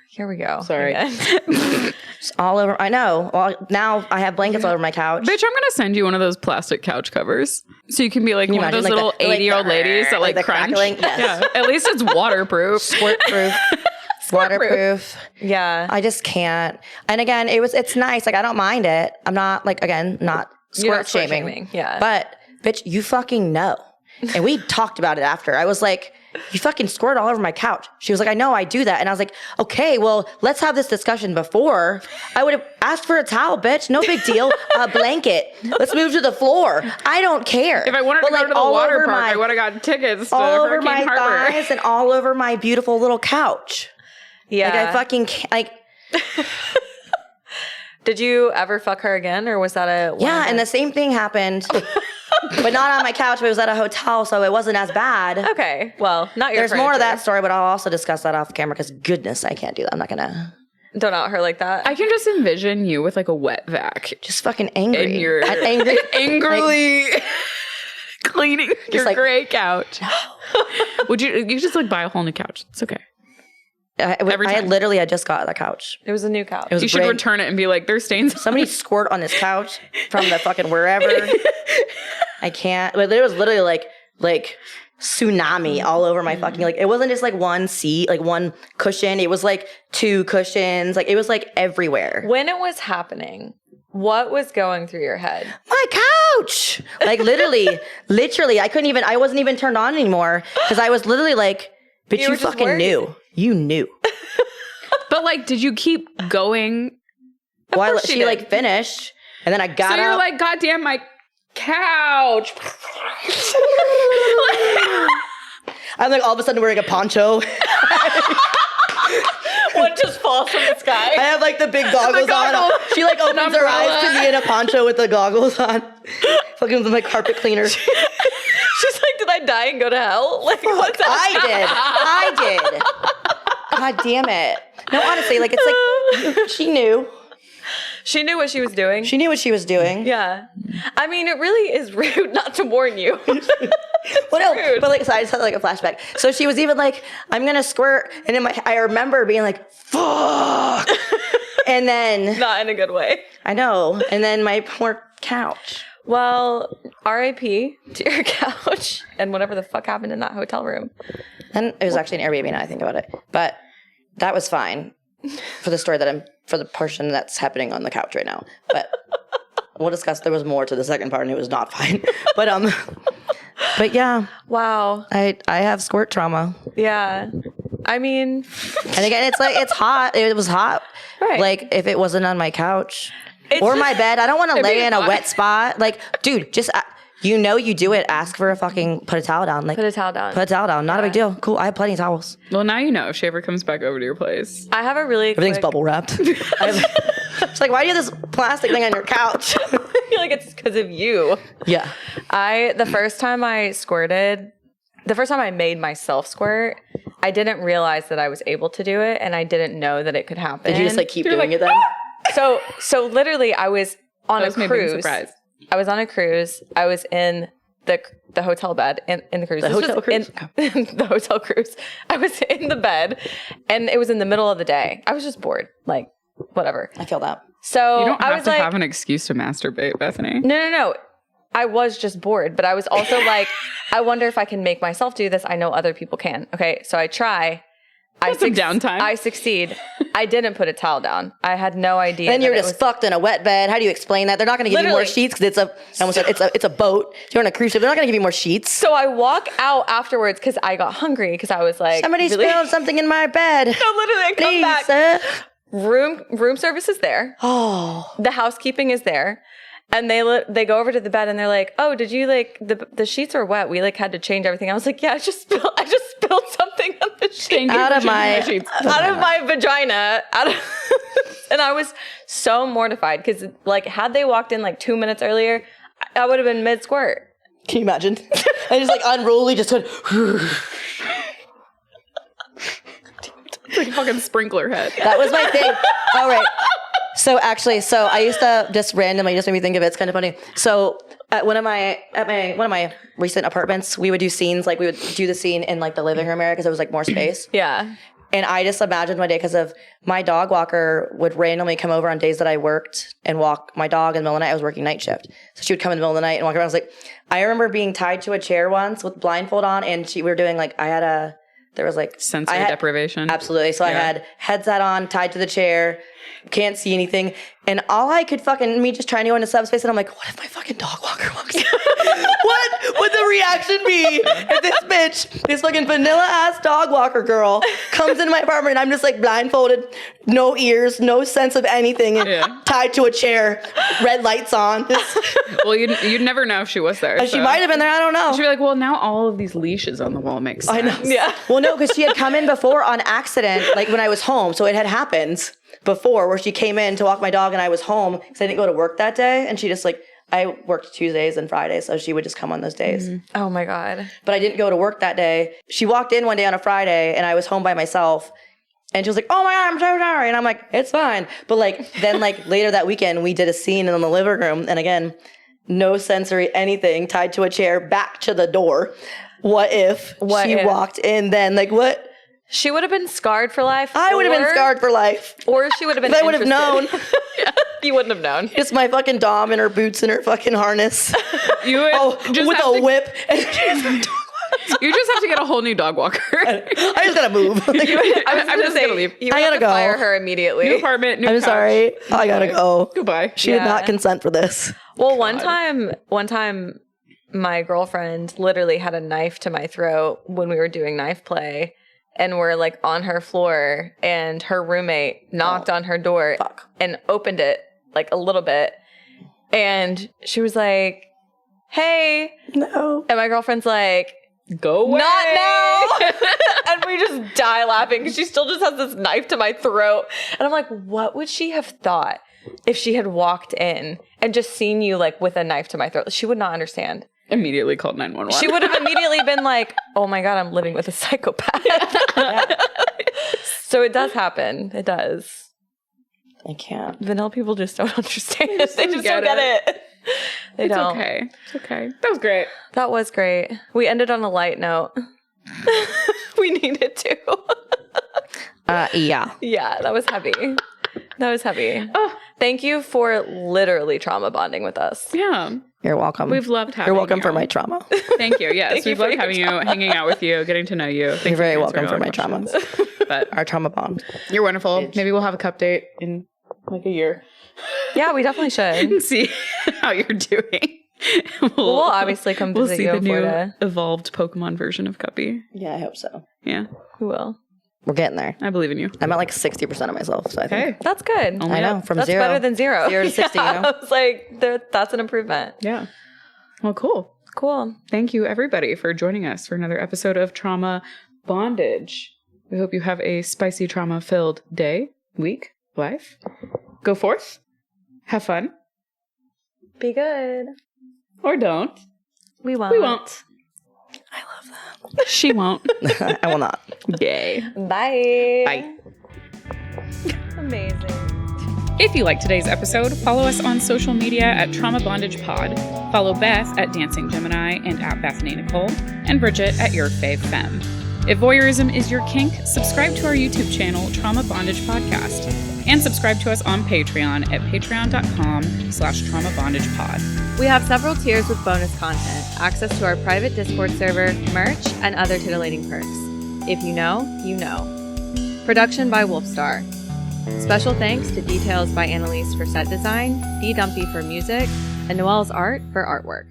Here we go. Sorry. It's all over. I know. Well, now I have blankets all over my couch. Bitch, I'm gonna send you one of those plastic couch covers so you can be like one of those like little the- like 80-year-old the- ladies that like like the crunch. crackling? Yes. Yeah, at least it's waterproof. Squirt-proof. Waterproof. Yeah. I just can't. And again, it's nice. Like I don't mind it. I'm not like again not You're squirt not squirt shaming. shaming, yeah. But bitch, you fucking know. And we talked about it after. I was like, you fucking squirt all over my couch. She was like, I know I do that. And I was like, okay, well, let's have this discussion before. I would have asked for a towel, bitch. No big deal. A blanket. Let's move to the floor. I don't care. If I wanted to go to the water park, I would have gotten tickets to all over Hurricane my Harbor. thighs and all over my beautiful little couch. Yeah. Like I fucking can't, like. Did you ever fuck her again, or was that a Yeah, and the same thing happened, but not on my couch, but it was at a hotel, so it wasn't as bad. Okay, well, not your There's more to that furniture. story, but I'll also discuss that off camera because goodness, I can't do that. I'm not gonna. Don't out her like that. I can just envision you with like a wet vac. Just fucking angry. And you're I'm angry. angrily cleaning your like- gray couch. Would you just like buy a whole new couch? It's okay. Every I time. literally had just got the couch. It was a new couch. It was You should brand- return it and be like, there's stains. Somebody squirt on this couch from the fucking wherever. I can't. But there was literally like tsunami all over my fucking, like, it wasn't just like one seat, like one cushion. It was like two cushions. Like it was like everywhere. When it was happening, what was going through your head? My couch. Like literally, I wasn't even turned on anymore because I was literally like, bitch, You were you just fucking worried. knew. You knew. But like, did you keep going? Well, course she she did. like finished and then I got So you're up. like, God damn my couch. I'm like, all of a sudden wearing a poncho. One just falls from the I sky. have like the big goggles on. She like opens her eyes to me in a poncho with the goggles on. Fucking with my carpet cleaner. She's like, did I die and go to hell? Like, what's I did. God damn it. No, honestly, like it's like she knew. She knew what she was doing. She knew what she was doing. Yeah. I mean, it really is rude not to warn you. Well, no, rude. but like, so I just had like a flashback. So she was even like, I'm gonna squirt, and I remember being like, fuck, and then Not in a good way. I know, and then my poor couch. Well, RIP to your couch and whatever the fuck happened in that hotel room. And it was actually an Airbnb now I think about it. But that was fine for the story for the portion that's happening on the couch right now. But we'll discuss, there was more to the second part and it was not fine. But yeah. Wow. I have squirt trauma. Yeah. I mean. And again, it's hot. It was hot. Right. Like if it wasn't on my couch or my bed, I don't want to lay in a wet spot. Like, dude, just, you do it. Ask for put a towel down. Like, Put a towel down. Put a towel down. Not a big deal. Cool. I have plenty of towels. Well, now you know if she ever comes back over to your place. I have a really Everything's bubble wrapped. It's like, why do you have this plastic thing on your couch? I feel like it's because of you. Yeah. The first time I made myself squirt, I didn't realize that I was able to do it, and I didn't know that it could happen. Did you just keep doing it then? So literally, I was on a cruise. I was on a cruise. I was in the hotel bed in the cruise. The hotel cruise? The hotel cruise. I was in the bed, and it was in the middle of the day. I was just bored, like whatever. I feel that. So you don't I have was to like, have an excuse to masturbate, Bethany. No. I was just bored, but I was also like, I wonder if I can make myself do this. I know other people can. Okay, so I try. Some downtime. I succeed. I didn't put a towel down. I had no idea. Then you're just fucked in a wet bed. How do you explain that? They're not going to give you more sheets because it's a boat. You're on a cruise ship. They're not going to give you more sheets. So I walk out afterwards because I got hungry because I was like, somebody spilled something in my bed. No, literally, I come back. Room service is there. Oh, the housekeeping is there. And they go over to the bed and they're like, "Oh, did you the sheets are wet? We had to change everything." I was like, "Yeah, I just spilled something on the sheet out of my vagina." And I was so mortified because had they walked in 2 minutes earlier, I would have been mid squirt. Can you imagine? I just unruly, just went. It's like a fucking sprinkler head. That was my thing. All right. So I used to just randomly, just made me think of it. It's kind of funny. So at one of my recent apartments, we would do scenes. We would do the scene in the living room area because there was more space. Yeah. And I just imagined my day because of my dog walker would randomly come over on days that I worked and walk my dog in the middle of the night. I was working night shift. So she would come in the middle of the night and walk around. I was like, I remember being tied to a chair once with blindfold on, and we were doing there was sensory deprivation. Absolutely. So I had headset on, tied to the chair, can't see anything. And all I could me just trying to go into subspace, and I'm like, what if my fucking dog walker walks in? What would the reaction be if this fucking vanilla ass dog walker girl comes into my apartment and I'm just blindfolded, no ears, no sense of anything, tied to a chair, red lights on. Well, you'd never know if she was there. She might have been there, I don't know. She'd be like, well, now all of these leashes on the wall make sense. I know. Yeah. Well, no, because she had come in before on accident, when I was home. So it had happened before where she came in to walk my dog and I was home because I didn't go to work that day. And she just I worked Tuesdays and Fridays, so she would just come on those days. Mm-hmm. Oh my God. But I didn't go to work that day. She walked in one day on a Friday and I was home by myself. And she was like, oh my God, I'm so sorry. And I'm like, it's fine. But then later that weekend, we did a scene in the living room. And again, no sensory anything, tied to a chair, back to the door. What if she walked in then? What? She would have been scarred for life. I would have been scarred for life. Or she would have been I would have known. Yeah, you wouldn't have known. Just my fucking Dom in her boots and her fucking harness. You would with a whip. You just have to get a whole new dog walker. I just gotta move. I'm just gonna leave. I gotta go. Fire her immediately. New apartment, new I'm couch. sorry. I gotta go. Goodbye. She did not consent for this. Well, one time, my girlfriend literally had a knife to my throat when we were doing knife play. And we're on her floor, and her roommate knocked on her door and opened it a little bit. And she was like, hey. No. And my girlfriend's like, go away. Not now. And we just die laughing because she still just has this knife to my throat. And I'm like, what would she have thought if she had walked in and just seen you with a knife to my throat? She would not understand. Immediately called 911. She would have immediately been like, oh my God, I'm living with a psychopath. So it does happen. It does. I can't. Vanilla people just don't understand. They just don't get it. They don't. It's okay. That was great. That was great. We ended on a light note. We needed to. Yeah. Yeah, that was heavy. That was heavy. Oh, thank you for literally trauma bonding with us. Yeah. You're welcome. We've loved having You're welcome you. for my trauma. Thank you. Yes, Thank you we've for loved your having you, hanging out with you, getting to know you. Thank You're very for welcome answering for all my our trauma. questions. But Our trauma bond. you're wonderful. Bitch. Maybe we'll have a cup date in like a year Yeah, we definitely should. and see how you're doing. We'll obviously come We'll visit see you the in new Florida. evolved Pokemon version of Cuppie. Yeah, I hope so. Yeah, We will. We're getting there. I believe in you. I'm at like 60% of myself. So I think. Hey, That's good. Only I know. up. From That's zero. better than 0. 0 to 60, Yeah, you know? I was like, that's an improvement. Yeah. Well, cool. Cool. Thank you, everybody, for joining us for another episode of Trauma Bondage. We hope you have a spicy, trauma-filled day, week, life. Go forth. Have fun. Be good. Or don't. We won't. We won't. I love that. She won't. I will not. Yay. Bye. Bye. Amazing. If you liked today's episode, follow us on social media at Trauma Bondage Pod. Follow Beth at Dancing Gemini and at Bethany Nicole, and Brigitte at Your Fave Femme. If voyeurism is your kink, subscribe to our YouTube channel, Trauma Bondage Podcast, and subscribe to us on Patreon at patreon.com/traumabondagepod. We have several tiers with bonus content, access to our private Discord server, merch, and other titillating perks. If you know, you know. Production by Wolfstar. Special thanks to Details by Annalise for set design, D. Dumpy for music, and Noelle's art for artwork.